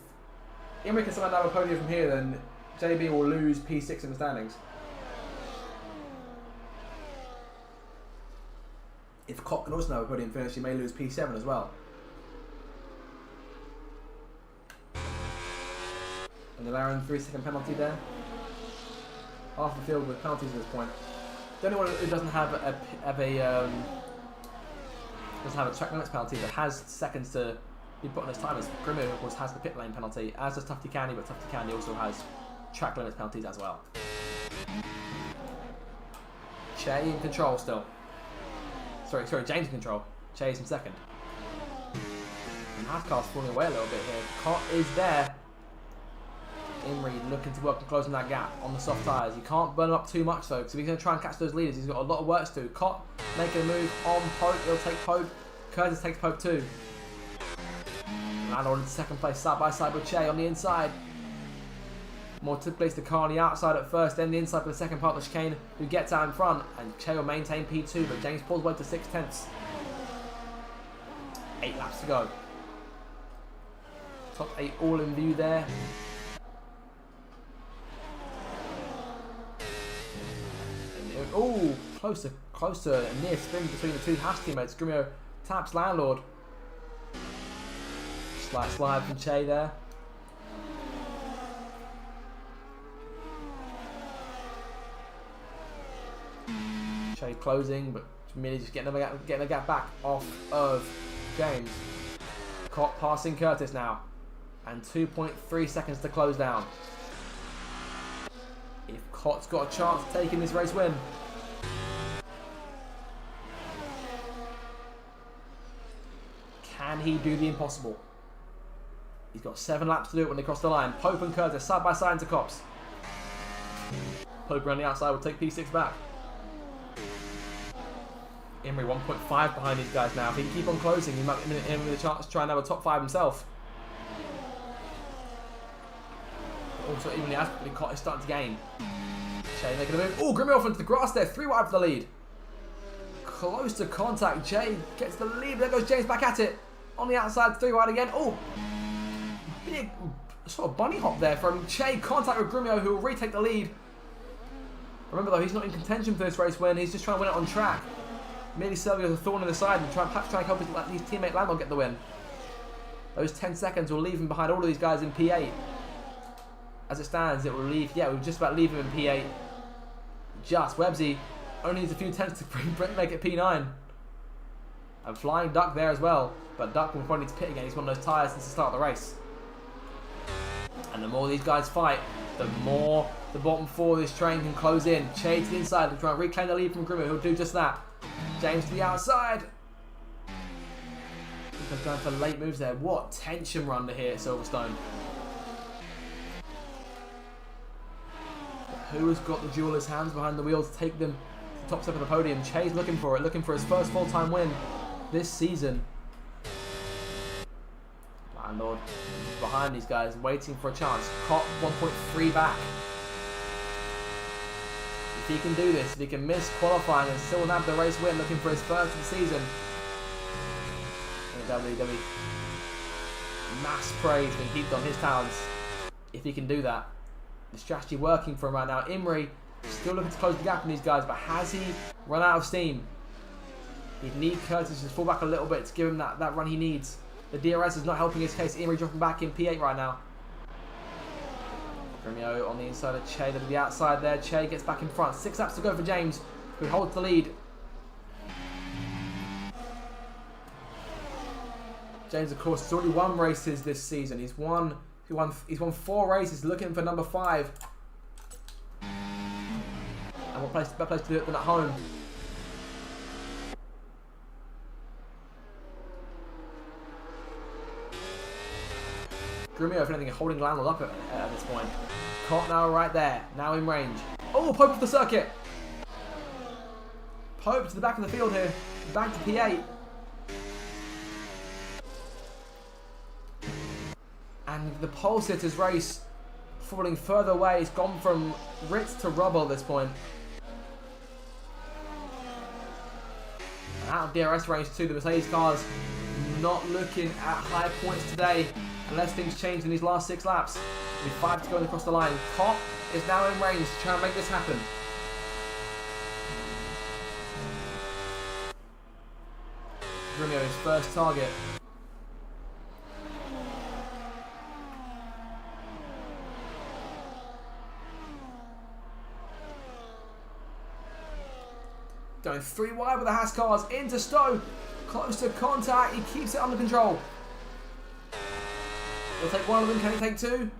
Imrie can somehow have a podium from here, then JB will lose P6 in the standings. If Cott can also have a podium finish, he may lose P7 as well. And the Laren 3-second penalty there. Half the field with penalties at this point. The only one who doesn't have a track limits penalty but has seconds to be put on his time is Grimio, of course, has the pit lane penalty, as does Tufty Candy, but Tufty Candy also has track limits penalties as well. Che in control still. Sorry, James in control. Che is in second. And Halfcar's falling away a little bit here. Cott is there. Imrie looking to work on closing that gap on the soft tyres. You can't burn them up too much though, because if he's going to try and catch those leaders, he's got a lot of work to do. Cott making a move on Pope. He'll take Pope. Curtis takes Pope too. Landon in second place, side by side with Che on the inside. More typically it's the car on the outside at first, then the inside for the second part of the chicane, who gets out in front, and Che will maintain P2, but James pulls away to 6/10. 8 laps to go. Top 8 all in view there. Oh, close to a near spin between the two Haas teammates. Grimio taps Landlord. Slight slide from Che there. Che closing, but merely just getting the gap back off of James. Cott passing Curtis now. And 2.3 seconds to close down. If Cott's got a chance of taking this race win. Can he do the impossible? He's got 7 laps to do it when they cross the line. Pope and Curtis side by side into Cops. Pope around the outside will take P6 back. Imrie 1.5 behind these guys now. If he can keep on closing, he might get in with a chance to try and have a top 5 himself. But also, even as quickly, Cott is starting to gain. Che making a move. Oh, Grimio off into the grass there. 3 wide for the lead. close to contact. Jay gets the lead. There goes James back at it. On the outside, 3 wide again. Oh, big sort of bunny hop there from Che. Contact with Grumio, who will retake the lead. Remember though, he's not in contention for this race win. He's just trying to win it on track. Merely serving as a thorn in the side and perhaps trying to help his teammate Lando get the win. Those 10 seconds will leave him behind all of these guys in P8. As it stands, it will leave. Yeah, we'll just about leave him in P8. Just Websy only needs a few tenths to make it P9. And Flying Duck there as well. But Duck will probably need to pit again. He's one of those tyres since the start of the race. And the more these guys fight, the more the bottom 4 of this train can close in. Che to the inside to try and reclaim the lead from Grumio. He'll do just that. James to the outside. He's going for late moves there. What tension we're under here at Silverstone. Who has got the duelist hands behind the wheel to take them to the top step of the podium? Che's looking for it, looking for his first full-time win this season. Landlord behind these guys, waiting for a chance. Cop 1.3 back. If he can do this, if he can miss qualifying and still nab the race win, looking for his first of the season. WWE mass praise been heaped on his talents. If he can do that. The strategy working for him right now. Imrie still looking to close the gap on these guys, but has he run out of steam? He'd need Curtis to fall back a little bit to give him that run he needs. The DRS is not helping his case. Imrie dropping back in P8 right now. Grumio on the inside of Che, to the outside there. Che gets back in front. 6 laps to go for James, who holds the lead. James, of course, has already won races this season. He's won 4 races, looking for number 5. And what better place to do it than at home? Grumio, if anything, holding Landlord up at this point. Caught now right there, now in range. Oh, Pope to the circuit. Pope to the back of the field here, back to P8. And the pole sitters race falling further away. It's gone from Ritz to rubble at this point. Out of DRS range too, the Mercedes cars not looking at high points today unless things change in these last 6 laps. With 5 to go across the line. Cop is now in range to try and make this happen. Grumio, his first target. Going 3 wide with the Haas cars into Stowe. Close to contact. He keeps it under control. He'll take 1 of them. Can he take 2?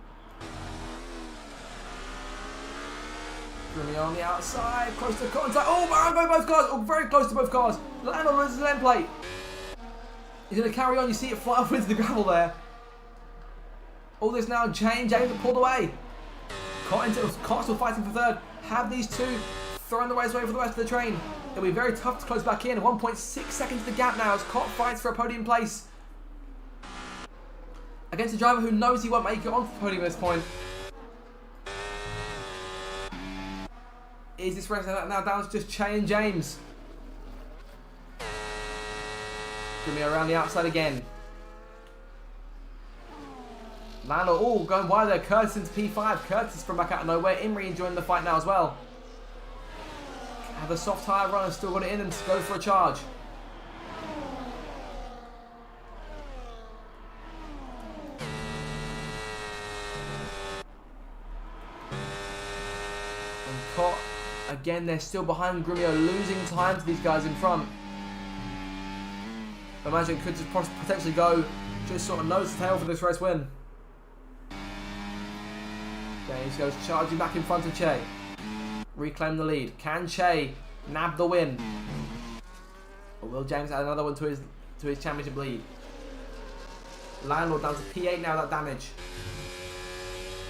Grumio on the outside. Close to contact. Oh, around both cars. Oh, very close to both cars. Lando loses his end plate. He's going to carry on. You see it fly off into the gravel there. All this now. James pulled away. Cox still fighting for 3rd. Have these 2 throwing the race away for the rest of the train. It'll be very tough to close back in. 1.6 seconds to the gap now as Cott fights for a podium place. Against a driver who knows he won't make it onto the podium at this point. Is this race now down to just Che and James? Grumio around the outside again. Lando, going wide there. Curtis into P5. Curtis from back out of nowhere. Imrie enjoying the fight now as well. Have a soft tyre run and still got it in and to go for a charge. And Cott, again, they're still behind Grumio, losing time to these guys in front. I imagine it could just potentially go just sort of nose to tail for this race win. James goes charging back in front of Che. Reclaim the lead. Can Che nab the win? Or will James add another one to his championship lead? Landlord down to P8 now, that damage.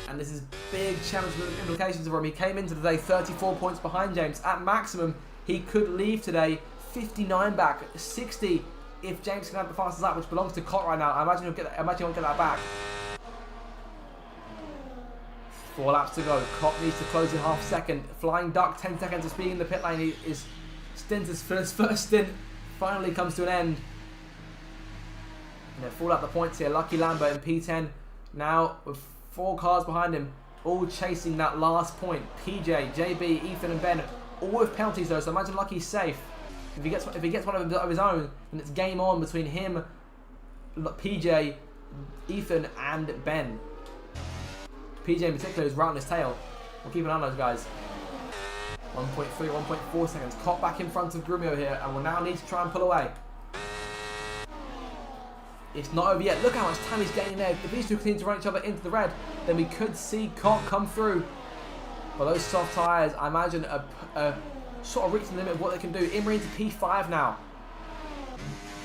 And this is big championship implications for him. He came into the day 34 points behind James. At maximum, he could leave today 59 back, 60 if James can have the fastest lap, which belongs to Cott right now. I imagine he'll get that back. 4 laps to go. Cott needs to close in half a second. Flying Duck, 10 seconds of speed in the pit lane is His first stint finally comes to an end. And they fall out the points here. Lucky Lambert in P10 now with 4 cars behind him, all chasing that last point. PJ, JB, Ethan and Ben, all with penalties though, so imagine Lucky's safe. If he gets one of his own, then it's game on between him, PJ, Ethan and Ben. PJ in particular is right on his tail. We'll keep an eye on those guys. 1.3, 1.4 seconds. Cop back in front of Grumio here, and will now need to try and pull away. It's not over yet. Look how much time he's gaining there. If these two continue to run each other into the red, then we could see Cop come through. But those soft tyres, I imagine, are sort of reaching the limit of what they can do. Imri into P5 now.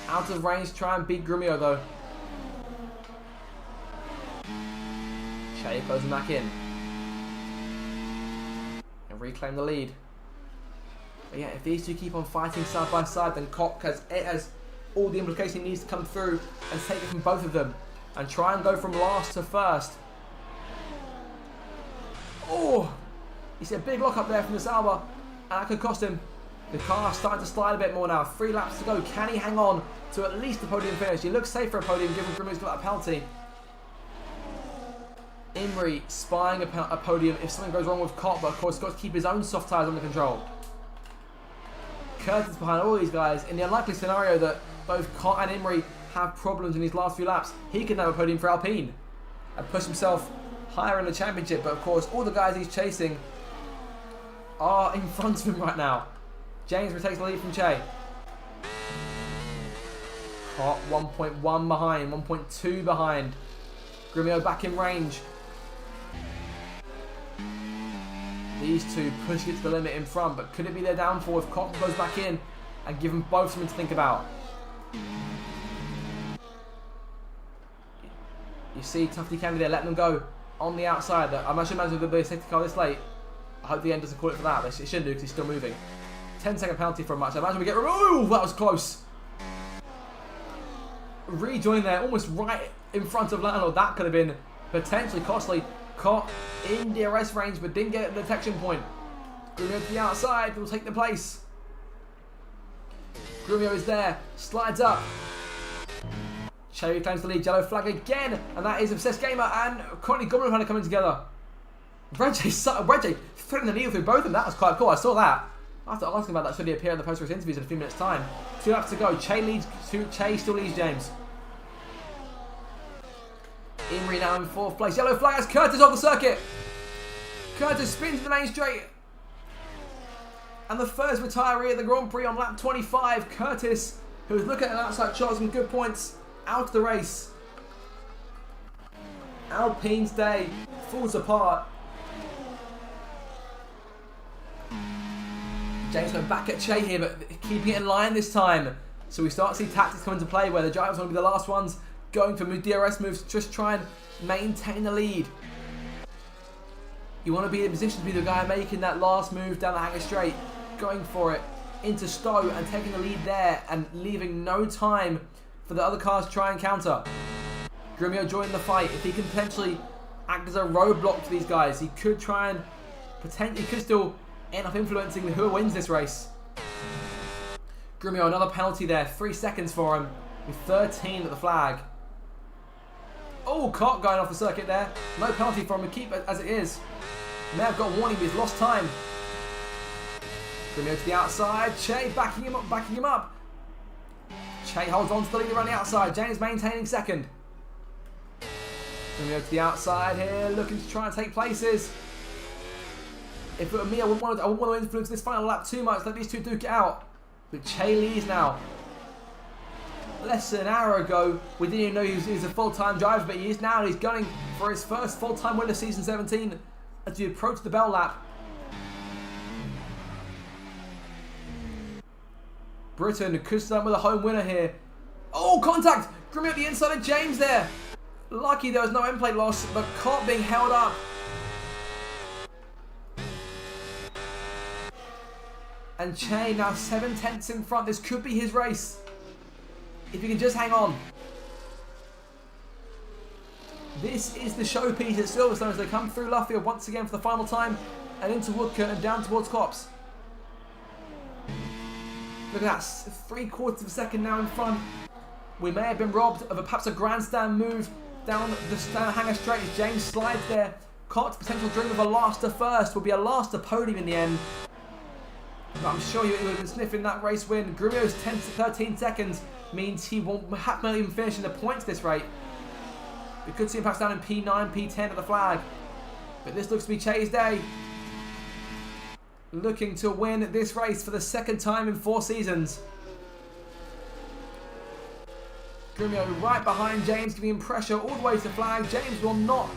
Out of range to try and beat Grumio though. Che closing back in. And reclaim the lead. But yeah, if these two keep on fighting side by side, then Cop has all the implication he needs to come through and take it from both of them. And try and go from last to first. Oh! You see a big lock up there from the Sauber. And that could cost him. The car starting to slide a bit more now. 3 laps to go. Can he hang on to at least the podium finish? He looks safe for a podium given Grumio's got that penalty. Imri spying a podium if something goes wrong with Cop, but of course got to keep his own soft tyres under control. Curtis behind all these guys. In the unlikely scenario that both Cop and Imri have problems in these last few laps, he could have a podium for Alpine and push himself higher in the championship. But of course all the guys he's chasing are in front of him right now. James takes the lead from Che. Cop 1.1 behind, 1.2 behind. Grumio back in range. These two pushing it to the limit in front, but could it be their downfall if Cop goes back in and give them both something to think about? You see Tufty Kennedy there letting them go on the outside. I should imagine with the safety car this late. I hope the end doesn't call it for that. It shouldn't do because he's still moving. 10-second penalty for a match. I imagine we get removed. That was close. Rejoin there, almost right in front of Landlord. That could have been potentially costly. Caught in DRS range, but didn't get the detection point. Grumio to the outside will take the place. Grumio is there, slides up. Cherry claims the lead. Yellow flag again, and that is Obsessed Gamer and Connie Goblin kind of coming together. Reggie threading the needle through both of them. That was quite cool. I saw that. I have to ask him about that. Should he appear in the post-race interviews in a few minutes' time? 2 laps to go. Che still leads James. Imri now in 4th place. Yellow flag has Curtis off the circuit. Curtis spins the main straight. And the first retiree at the Grand Prix on lap 25. Curtis, who was looking at an outside shot, some good points, out of the race. Alpine's day falls apart. James went back at Che here, but keeping it in line this time. So we start to see tactics come into play where the drivers want to be the last ones going for DRS moves to just try and maintain the lead. You want to be in a position to be the guy making that last move down the Hangar Straight, going for it into Stowe and taking the lead there and leaving no time for the other cars to try and counter. Grumio joining the fight. If he can potentially act as a roadblock to these guys, he could try and potentially still end up influencing who wins this race. Grumio, another penalty there. 3 seconds for him with 13 at the flag. Oh, Cop going off the circuit there. No penalty for him to keep it as it is. May have got a warning, but he's lost time. Grumio to the outside. Che backing him up. Che holds on to the lead around the outside. James maintaining second. Grumio to the outside here, looking to try and take places. If it were me, I wouldn't want to influence this final lap too much. Let these two duke it out. But Che leads now. Less than an hour ago, we didn't even know he was a full-time driver, but he is now. He's gunning for his first full-time win of season 17 as we approach the bell lap. Britain could start with a home winner here. Oh, contact! Grumio at the inside of James there. Lucky there was no end plate loss, but Cop being held up. And Che now 7/10 in front. This could be his race. If he can just hang on. This is the showpiece at Silverstone as they come through Luffield once again for the final time and into Woodcote and down towards Copse. Look at that, 3/4 of a second now in front. We may have been robbed of perhaps a grandstand move down the hanger straight as James slides there. Cott's potential dream of a last to first will be a last to podium in the end. But I'm sure he would have been sniffing that race win. Grumio's 10 to 13 seconds means he won't even finish in the points this rate. We could see him perhaps down in P9, P10 at the flag. But this looks to be Che's day. Looking to win this race for the second time in 4 seasons. Grumio right behind James, giving him pressure all the way to the flag. James will not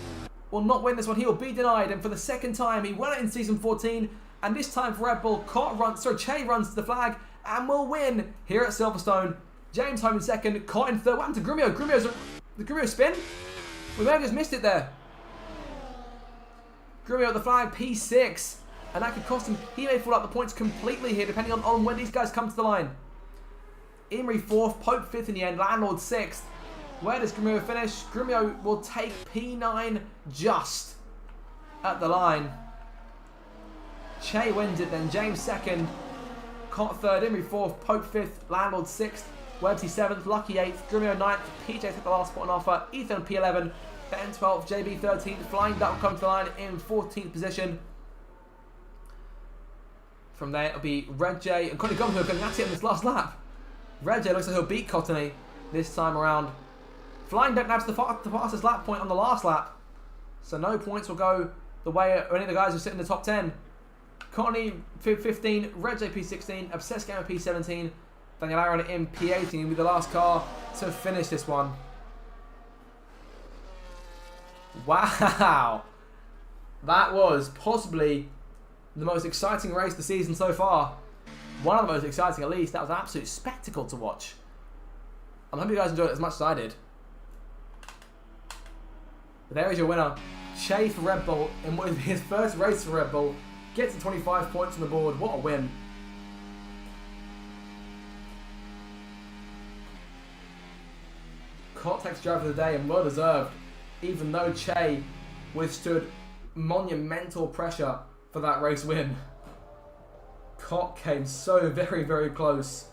win this one. He will be denied. And for the second time, he won it in season 14. And this time for Red Bull, Che runs to the flag and will win here at Silverstone. James home in second, Cott in third. What happened to Grumio? The Grumio spin? We may have just missed it there. Grumio at the flag, P6. And that could cost him. He may fall out the points completely here, depending on when these guys come to the line. Imrie 4th, Pope 5th in the end, Landlord 6th. Where does Grumio finish? Grumio will take P9 just at the line. Che wins it then, James 2nd, Cott 3rd, Imrie 4th, Pope 5th, Landlord 6th, Websy 7th, Lucky 8th, Grumio 9th, PJ took the last spot on offer, Ethan P11, Ben 12th, JB 13th, Flying Duck will come to the line in 14th position. From there it'll be Red J and Connie Gum who are going at it in this last lap. Red J looks like he'll beat Cottony this time around. Flying Duck nabs the fastest lap point on the last lap. So no points will go the way of any of the guys who sit in the top 10. Connie 15, Red J P16, Obsessed Gamer P17, Daniel Aaron in P18 will be the last car to finish this one. Wow! That was possibly the most exciting race of the season so far. One of the most exciting at least. That was an absolute spectacle to watch. I hope you guys enjoyed it as much as I did. But there is your winner. Che for Red Bull in what is his first race for Red Bull. Gets to 25 points on the board. What a win. Cott takes driver of the day and well deserved. Even though Che withstood monumental pressure for that race win. Cott came so very, very close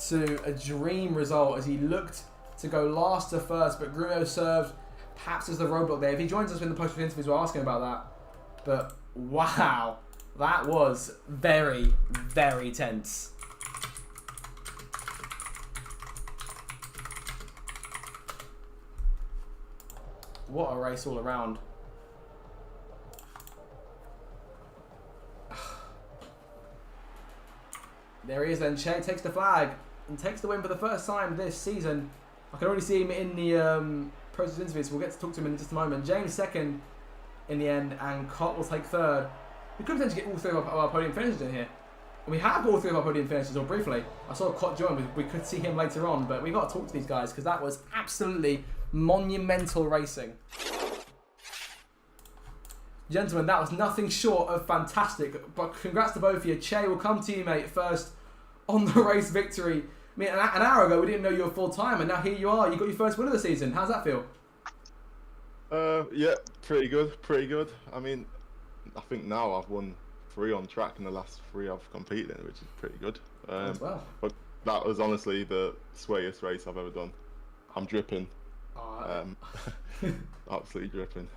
to a dream result as he looked to go last to first, but Grumio served perhaps as the roadblock there. If he joins us in the post-race interviews, we're asking about that. But wow, that was very, very tense. What a race all around. There he is then. Che takes the flag and takes the win for the first time this season. I can already see him in the process interviews. We'll get to talk to him in just a moment. James 2nd in the end, and Cott will take 3rd. We could potentially get all 3 of our podium finishers in here. And we have all 3 of our podium finishers, or briefly. I saw Cott join, we could see him later on, but we've got to talk to these guys because that was absolutely monumental racing. Gentlemen, that was nothing short of fantastic. But congrats to both of you. Che, will come to you, mate, first on the race victory. I mean, an hour ago, we didn't know you were full-time, and now here you are. You got your first win of the season. How's that feel? Yeah, pretty good, pretty good. I mean, I think now I've won 3 on track in the last 3 I've competed in, which is pretty good. Well. But that was honestly the sweatiest race I've ever done. I'm dripping. Absolutely dripping.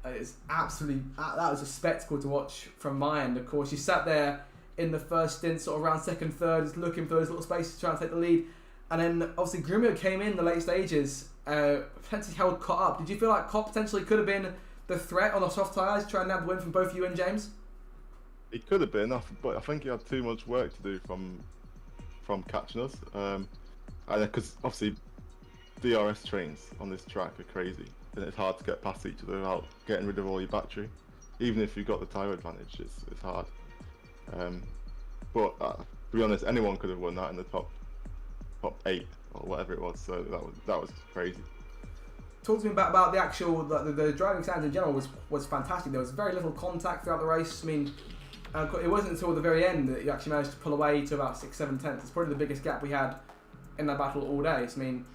It's absolutely, that was a spectacle to watch from my end, of course. You sat there in the first stint, sort of around 2nd, 3rd, just looking for those little spaces to try and take the lead. And then, obviously, Grumio came in the late stages, potentially held Cott up. Did you feel like Cott potentially could have been the threat on the soft tyres, trying to nab the win from both you and James? He could have been, but I think he had too much work to do from catching us. Because, obviously, DRS trains on this track are crazy. And it's hard to get past each other without getting rid of all your battery. Even if you've got the tyre advantage, it's hard. But to be honest, anyone could have won that in the top 8 or whatever it was. So that was crazy. Talk to me about the actual the driving standards in general was fantastic. There was very little contact throughout the race. I mean, it wasn't until the very end that you actually managed to pull away to about 6-7 tenths. It's probably the biggest gap we had in that battle all day. So, I mean,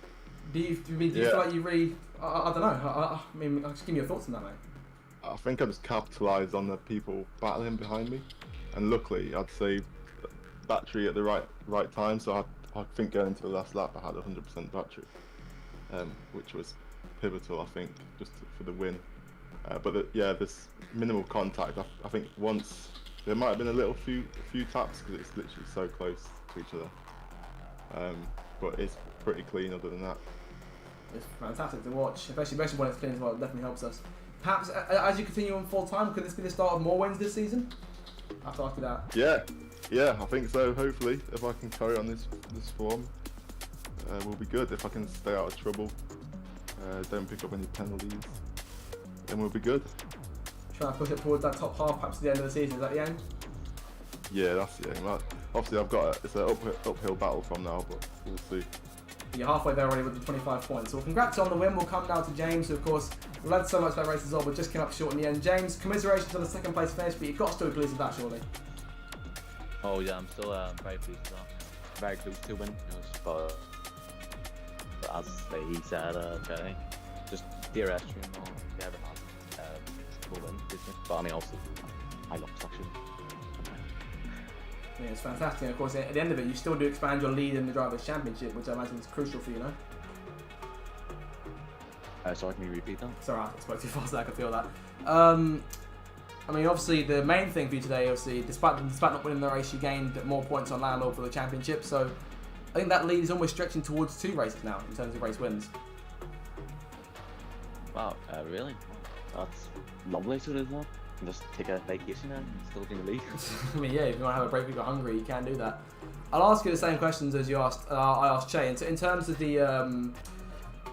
do you feel like you really? I don't know. I mean, I'll just give me your thoughts on that, mate. I think I just capitalised on the people battling behind me, and luckily, I'd say battery at the right time. So I think going into the last lap, I had 100% battery, which was pivotal, I think, just for the win. Yeah, this minimal contact. I think once there might have been a few taps because it's literally so close to each other. But it's pretty clean other than that. It's fantastic to watch, especially when it's clean as well. It definitely helps us. Perhaps as you continue on full time, could this be the start of more wins this season? After that. Yeah, I think so. Hopefully, if I can carry on this form, we'll be good. If I can stay out of trouble, don't pick up any penalties, then we'll be good. Try to push it towards that top half, perhaps at the end of the season. Is that the aim? Yeah, that's the aim. Obviously, it's an uphill battle from now, but we'll see. You're halfway there already with the 25 points. Well, congrats on the win. We'll come now to James, who, of course, led so much that race as well, but just came up short in the end. James, commiserations on the second place finish, but you've got to still be pleased with that, surely. Oh yeah, I'm still very pleased with that. Very close to win, but as he said, okay, just DRS stream, they ever had will win, but I mean also I lost actually. Yeah, it's fantastic. And of course, at the end of it, you still do expand your lead in the Drivers' Championship, which I imagine is crucial for you, know? Sorry, can you repeat that? Sorry, I spoke too fast. I could feel that. I mean, obviously, the main thing for you today, obviously, despite not winning the race, you gained more points on Landlord for the championship. So, I think that lead is almost stretching towards 2 races now in terms of race wins. Wow, really? That's lovely to do that. Just take a vacation and still be in the league. I mean, yeah, if you want to have a break, if you're hungry, you can do that. I'll ask you the same questions as you asked. I asked Che. In terms of the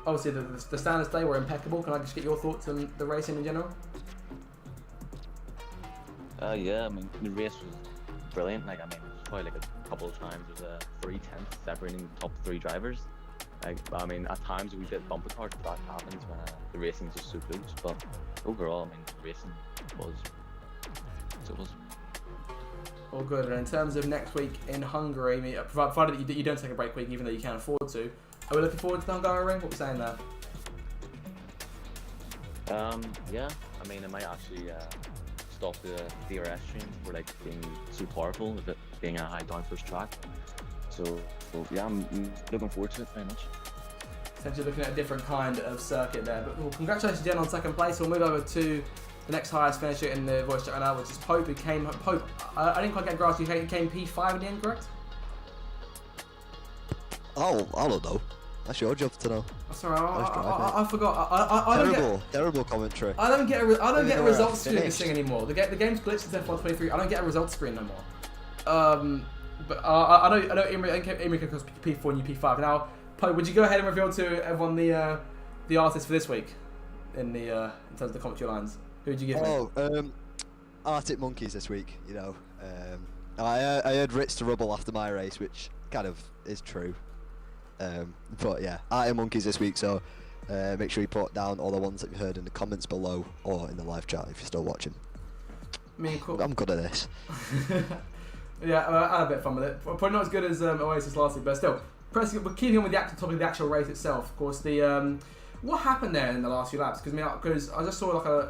obviously the standards today were impeccable. Can I just get your thoughts on the racing in general? Yeah, I mean the race was brilliant. Like, I mean, it was probably like a couple of times there's a 3/10 separating the top 3 drivers. Like, I mean, at times we did bumper cars, but that happens when the racing is just so close. But overall, I mean, the racing was so it was. All good. And in terms of next week in Hungary, I mean, provided that you don't take a break week, even though you can't afford to, are we looking forward to the Hungary ring? What are we saying there? Yeah, I mean, I might actually stop the DRS stream for like being so powerful, with it being a high downforce track. So yeah, I'm looking forward to it very much. Essentially looking at a different kind of circuit there. But well, congratulations, Jen, on second place. We'll move over to the next highest finisher in the voice chat right now, which is Pope, who came. Pope, I didn't quite get a grasp. You came P5 in the end, correct? Oh, I don't know. That's your job to know. Sorry, I forgot. I Terrible commentary. I don't get a results screen in this thing anymore. The game's glitched in F1 23. I don't get a results screen no more. But I know Imri can P4 and you P5. Now, Pope, would you go ahead and reveal to everyone the artist for this week in terms of the commentary lines? Who would you give me? Arctic Monkeys this week. You know, I heard Ritz to Rubble after my race, which kind of is true. But yeah, Arctic Monkeys this week. So make sure you put down all the ones that you heard in the comments below or in the live chat if you're still watching. Cool. I'm good at this. Yeah, I had a bit of fun with it. Probably not as good as Oasis last week, but still. We're keeping on with the actual topic of the actual race itself. Of course, what happened there in the last few laps? Because I just saw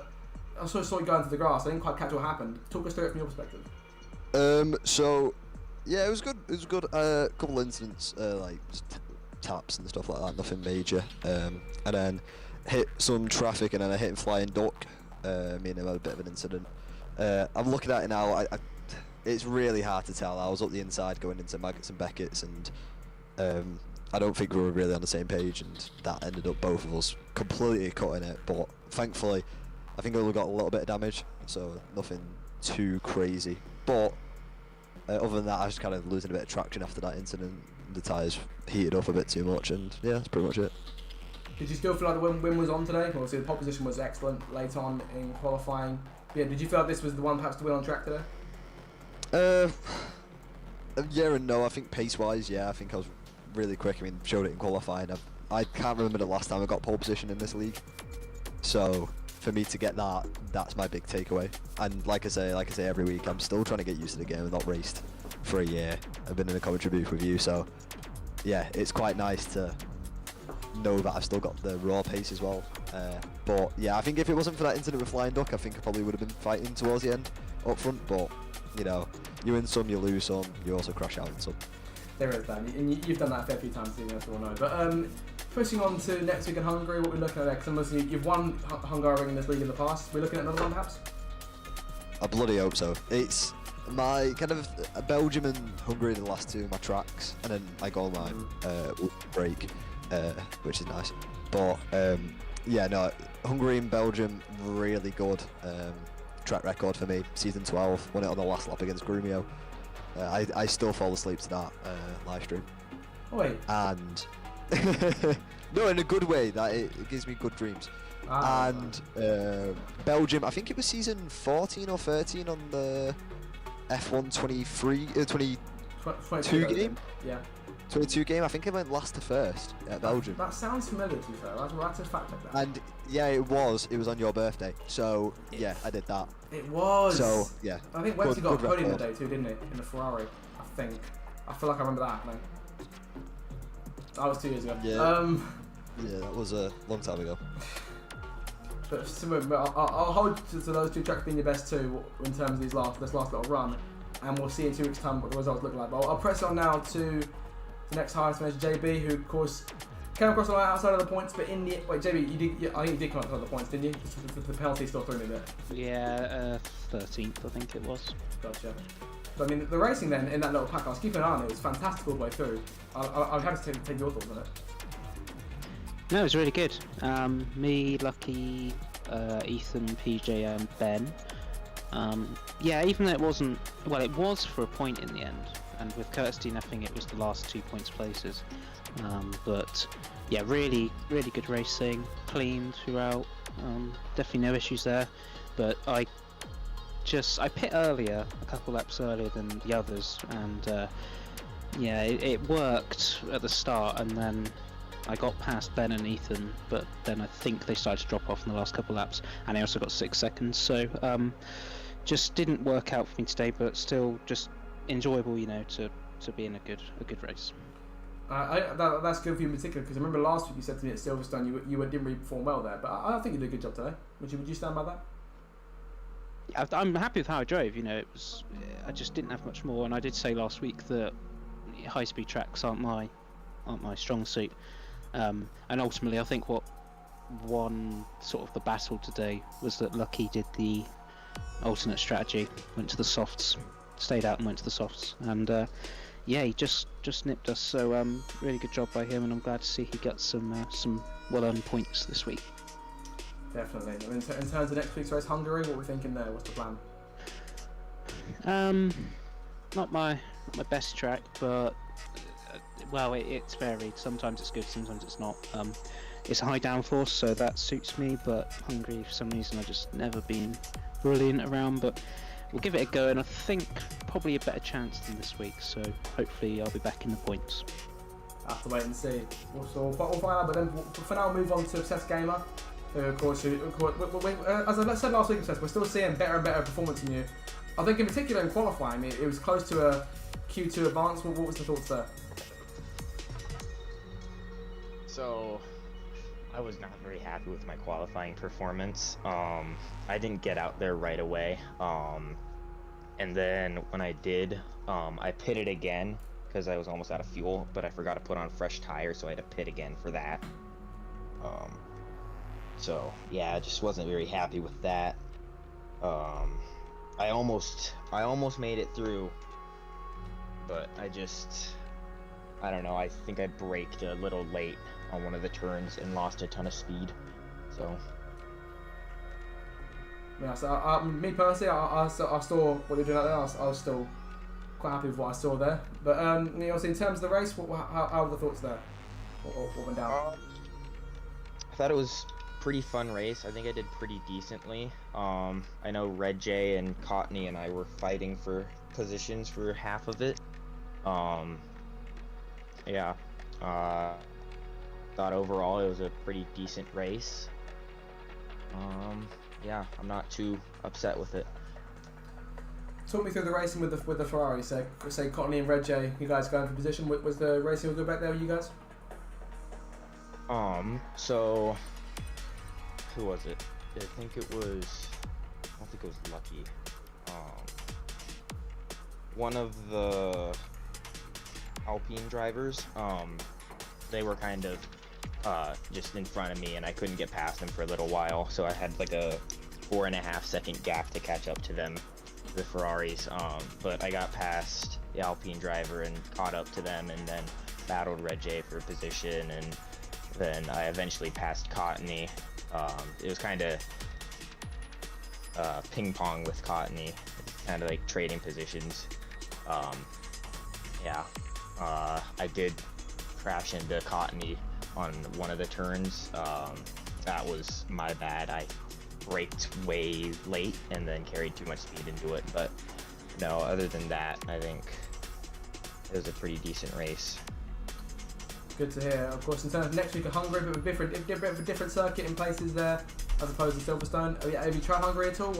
I saw it going to the grass. I didn't quite catch what happened. Talk us through it from your perspective. So yeah, it was good. It was good. A couple incidents, like just taps and stuff like that. Nothing major. And then hit some traffic, and then I hit and flying duck. Me and him had a bit of an incident. I'm looking at it now. It's really hard to tell. I was up the inside going into Maggots and Beckett's, and I don't think we were really on the same page, and that ended up both of us completely cutting it. But thankfully, I think I only got a little bit of damage, so nothing too crazy. But other than that, I was kind of losing a bit of traction after that incident. The tyres heated up a bit too much, and yeah, that's pretty much it. Did you still feel like the win was on today? Obviously, the pole position was excellent late on in qualifying. Yeah, did you feel like this was the one perhaps to win on track today? Yeah and no. I think pace-wise, yeah, I think I was really quick. I mean, showed it in qualifying. I can't remember the last time I got pole position in this league. So for me to get that, that's my big takeaway. And like I say every week, I'm still trying to get used to the game. I've not raced for a year. I've been in a commentary booth with you, so yeah, it's quite nice to know that I've still got the raw pace as well. But yeah, I think if it wasn't for that incident with Flying Duck, I think I probably would have been fighting towards the end up front. But you know, you win some, you lose some, you also crash out in some. There is that, and you've done that a fair few times, as we all know. But pushing on to next week in Hungary, what we're looking at there, because you've won Hungary in this league in the past. We're looking at another one, perhaps? I bloody hope so. It's my kind of Belgium and Hungary are the last two of my tracks, and then I go on my break, which is nice. But yeah, no, Hungary and Belgium, really good track record for me. Season 12, won it on the last lap against Grumio. I still fall asleep to that live stream. Oh, wait. And no, in a good way. That it gives me good dreams. And Belgium, I think it was season 14 or 13 on the F1 22 game. Yeah. 22 game. I think I went last to first at Belgium. That sounds familiar, to be fair. That's a fact like that. And yeah, it was on your birthday. So yeah, I did that. It was. So yeah. I think Webster got a good podium record. the day too, didn't he? In the Ferrari, I think. I feel like I remember that happening. That was 2 years ago. Yeah. Yeah, that was a long time ago. But I'll hold to those two tracks being your best two in terms of this last little run, and we'll see in 2 weeks' time what the results look like. But I'll press on now to the next highest finisher, JB, who of course came across the line outside of the points, but in the wait, JB, I think you did come outside of the points, didn't you? The penalty still threw me a bit. Yeah, 13th I think it was. Gotcha. But I mean, the racing then in that little pack, I was keeping an eye on it. It was fantastic all the way through. I'd have to take your thoughts on it. No, it was really good. Me, Lucky, Ethan, PJ, and Ben. Yeah, even though it wasn't, well, it was for a point in the end, and with Curtis DNFing, it was the last 2 points places. But yeah, really good racing, clean throughout. Definitely no issues there. But I pit earlier, a couple laps earlier than the others, and yeah, it worked at the start, and then I got past Ben and Ethan, but then I think they started to drop off in the last couple laps, and I also got 6 seconds. So just didn't work out for me today, but still just enjoyable, you know, to be in a good race. That's good for you in particular, because I remember last week you said to me at Silverstone you didn't really perform well there, but I think you did a good job today. Would you stand by that? I'm happy with how I drove. You know, it was I just didn't have much more, and I did say last week that high-speed tracks aren't my strong suit. And ultimately, I think what won sort of the battle today was that Lucky did the alternate strategy, went to the softs, stayed out and went to the softs, and yeah, he just nipped us. So really good job by him, and I'm glad to see he got some well-earned points this week. Definitely. I mean, in terms of next week's race, Hungary, what are we thinking there? What's the plan? Not my best track, but well, it's varied. Sometimes it's good, sometimes it's not. It's a high downforce, so that suits me, but Hungary, for some reason, I've just never been brilliant around, but we'll give it a go, and I think probably a better chance than this week, so hopefully I'll be back in the points. I'll have to wait and see. We'll find out, but then for now, we'll move on to Obsessed Gamer, who, of course, as I said last week, Obsessed, we're still seeing better and better performance from you. I think in particular in qualifying, it was close to a Q2 advance. What was the thoughts there? So, I was not very happy with my qualifying performance. I didn't get out there right away. And then when I did, I pitted again because I was almost out of fuel, but I forgot to put on fresh tires, so I had to pit again for that. So yeah, I just wasn't very happy with that. I almost made it through, but I don't know, I think I braked a little late on one of the turns and lost a ton of speed, so. Yeah, so me personally, I saw what they're doing out there. I was still quite happy with what I saw there. But you know, so in terms of the race, how were the thoughts there? What went down? I thought it was a pretty fun race. I think I did pretty decently. I know Red J and Cottney and I were fighting for positions for half of it. Yeah. Thought overall it was a pretty decent race. Yeah, I'm not too upset with it. Talk me through the racing with the Ferrari. Say Cottney and Red J, you guys going for position. Was the racing all good back there with you guys? So who was it? I don't think it was Lucky. one of the Alpine drivers, they were kind of just in front of me, and I couldn't get past them for a little while, so I had like a 4.5 second gap to catch up to them, the Ferraris. But I got past the Alpine driver and caught up to them, and then battled Red J for position, and then I eventually passed Cottony. It was kind of ping pong with Cottony, kind of like trading positions. Yeah, I did crash into Cottony on one of the turns. That was my bad. I braked way late and then carried too much speed into it. But no, other than that, I think it was a pretty decent race. Good to hear. Of course, in terms of next week at Hungary, a bit of a different circuit in places there as opposed to Silverstone. Have you tried Hungary at all?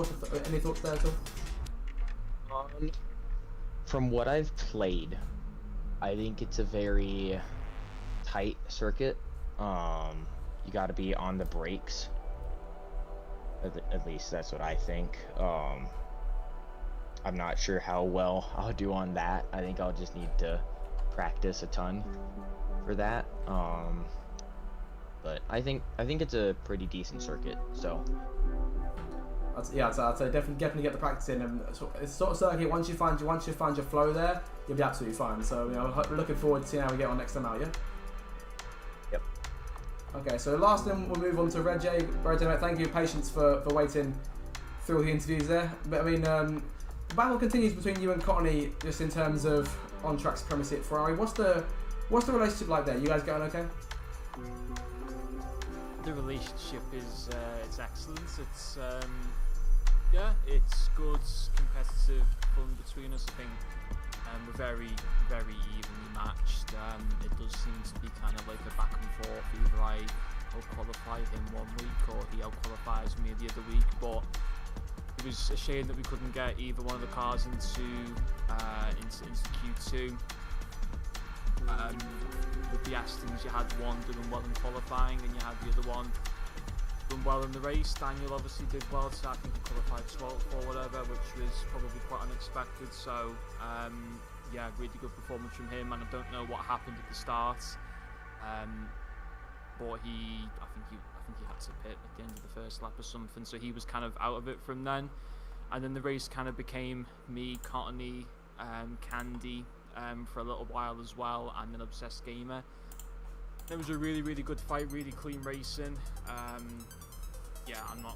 Any thoughts there at all? From what I've played, I think it's a very tight circuit. You got to be on the brakes. At least that's what I think. I'm not sure how well I'll do on that. I think I'll just need to practice a ton for that. But I think it's a pretty decent circuit. So I'd say definitely get the practice in. And it's a sort of circuit. Once you find your flow there, you'll be absolutely fine. So we're looking forward to seeing how we get on next time out. Yeah. Yep. Okay, so last thing we'll move on to Red J. Red J, mate, thank you for your patience for waiting through all the interviews there. But I mean, the battle continues between you and Cottony just in terms of on-track supremacy at Ferrari. What's the relationship like there? You guys getting okay? The relationship is it's excellent. It's it's good, competitive fun between us. I think we're very, very evenly matched. It does seem to be kind of like a back and forth. Either I out-qualify him one week or he out-qualifies me the other week. But it was a shame that we couldn't get either one of the cars into Q2. With the Astons, you had one doing well in qualifying and you had the other one doing well in the race. Daniel obviously did well, so I think he qualified 12th or whatever, which was probably quite unexpected. So yeah, really good performance from him, and I don't know what happened at the start, but I think he had to pit at the end of the first lap or something, so he was kind of out of it from then. And then the race kind of became me, Cottony, Candy for a little while as well, and an Obsessed Gamer. It was a really, really good fight, really clean racing. Yeah, I'm not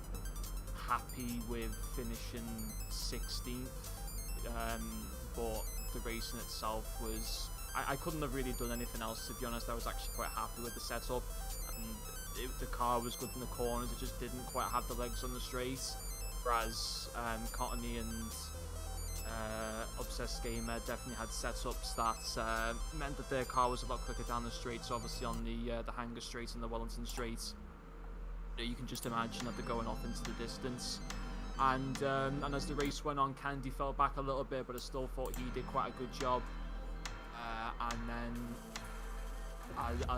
happy with finishing 16th, but the racing itself was... I couldn't have really done anything else, to be honest. I was actually quite happy with the setup, and the car was good in the corners. It just didn't quite have the legs on the straight, whereas Cottony and Obsessed Gamer definitely had setups that meant that their car was a lot quicker down the straights. Obviously on the Hanger straight and the Wellington straight, you can just imagine that they're going off into the distance. And as the race went on, Candy fell back a little bit, but I still thought he did quite a good job. And then,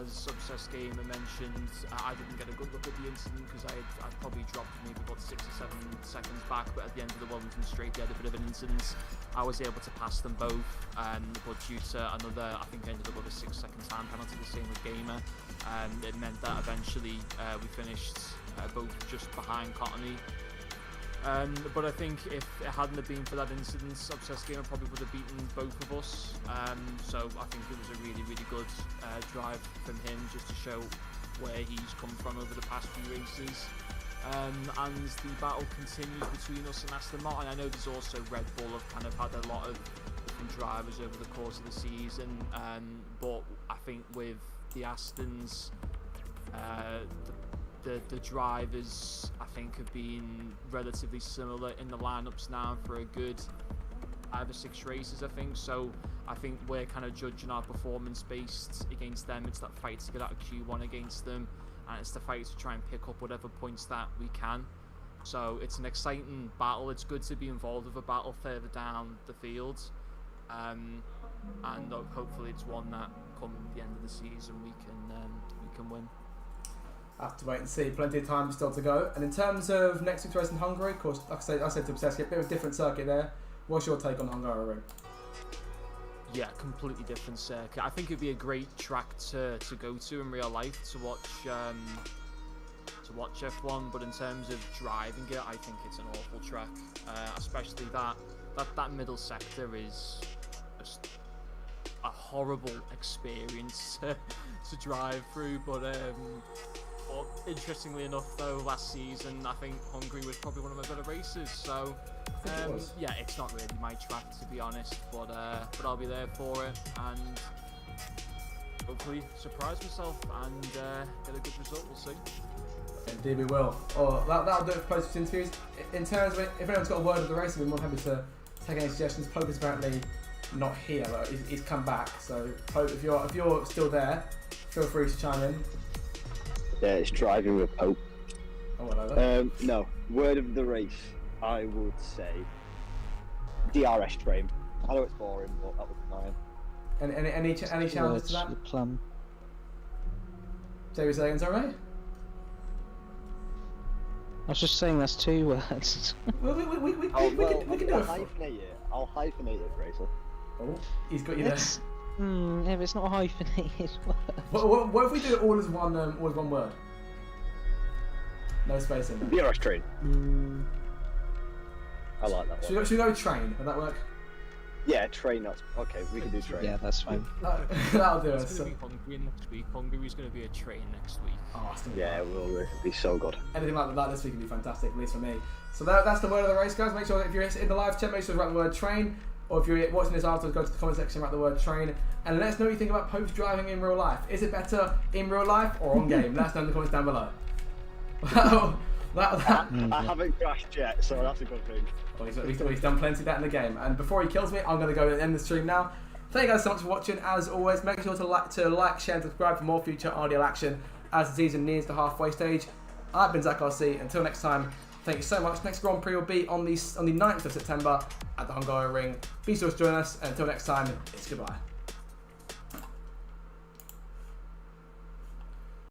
as Obsessed Gamer mentioned, I didn't get a good look at the incident because I'd probably dropped maybe about 6 or 7 seconds back, but at the end of the Wellington straight they had a bit of an incident. I was able to pass them both, but due to another, I think I ended up with a 6-second time penalty, the same with Gamer. It meant that eventually we finished both just behind Cottony. But I think if it hadn't have been for that incident, Obsessed Gamer probably would have beaten both of us. So I think it was a really, really good drive from him, just to show where he's come from over the past few races. And the battle continues between us and Aston Martin. I know there's also Red Bull have kind of had a lot of different drivers over the course of the season, but I think with the Astons, the drivers, I think, have been relatively similar in the lineups now for a good 5 or 6 races, I think. So I think we're kind of judging our performance based against them. It's that fight to get out of Q1 against them, and it's the fight to try and pick up whatever points that we can. So it's an exciting battle. It's good to be involved with a battle further down the field, and hopefully it's one that come the end of the season we can win. Have to wait and see. Plenty of time still to go. And in terms of next week's race in Hungary, of course, like I said to Obsessed, a bit of a different circuit there. What's your take on Hungary? Yeah, completely different circuit. I think it'd be a great track to go to in real life to watch F1. But in terms of driving it, I think it's an awful track. Especially that middle sector is just a horrible experience to drive through. But interestingly enough, though, last season I think Hungary was probably one of my better races. So yeah, it's not really my track, to be honest. But I'll be there for it and hopefully surprise myself and get a good result. We'll see. Indeed we will. Oh, that'll do it for post interviews. In terms of if anyone's got a word of the race, we're more happy to take any suggestions. Pope is apparently not here, but he's come back. So Pope, if you're still there, feel free to chime in. Yeah, it's driving with Pope. Oh, whatever. No, word of the race, I would say DRS train. I know it's boring, but that was mine. Any challenges to that? The plum. Say seconds, alright? I was just saying that's 2 words. Well, we can do it. Hyphenate it. I'll hyphenate it, Racer. Oh, he's got you there. If it's not a hyphenated word. What if we do it all as one word? No space in there. DRS train. I like that one. Should we go with train? Would that work? Yeah, train. That's okay. We can do train. Yeah, that's fine. That'll do it. It's going to be Hungary next week. Hungary's going to be a train next week. Oh, it's gonna be Yeah, it will be so good. anything like that this week would be fantastic, at least for me. So that's the word of the race, guys. Make sure that if you're in the live chat, make sure to write the word train. Or if you're watching this afterwards, go to the comment section, write the word train. And let us know what you think about Pope's driving in real life. Is it better in real life or on game? Let us know in the comments down below. I haven't crashed yet, so that's a good thing. Well, he's done plenty of that in the game. And before he kills me, I'm going to go and end the stream now. Thank you guys so much for watching. As always, make sure to like, share, and subscribe for more future RDL action as the season nears the halfway stage. I've been Zach RC. Until next time, thank you so much. Next Grand Prix will be on the 9th of September at the Hungaroring Ring. Be sure to join us. And until next time, it's goodbye.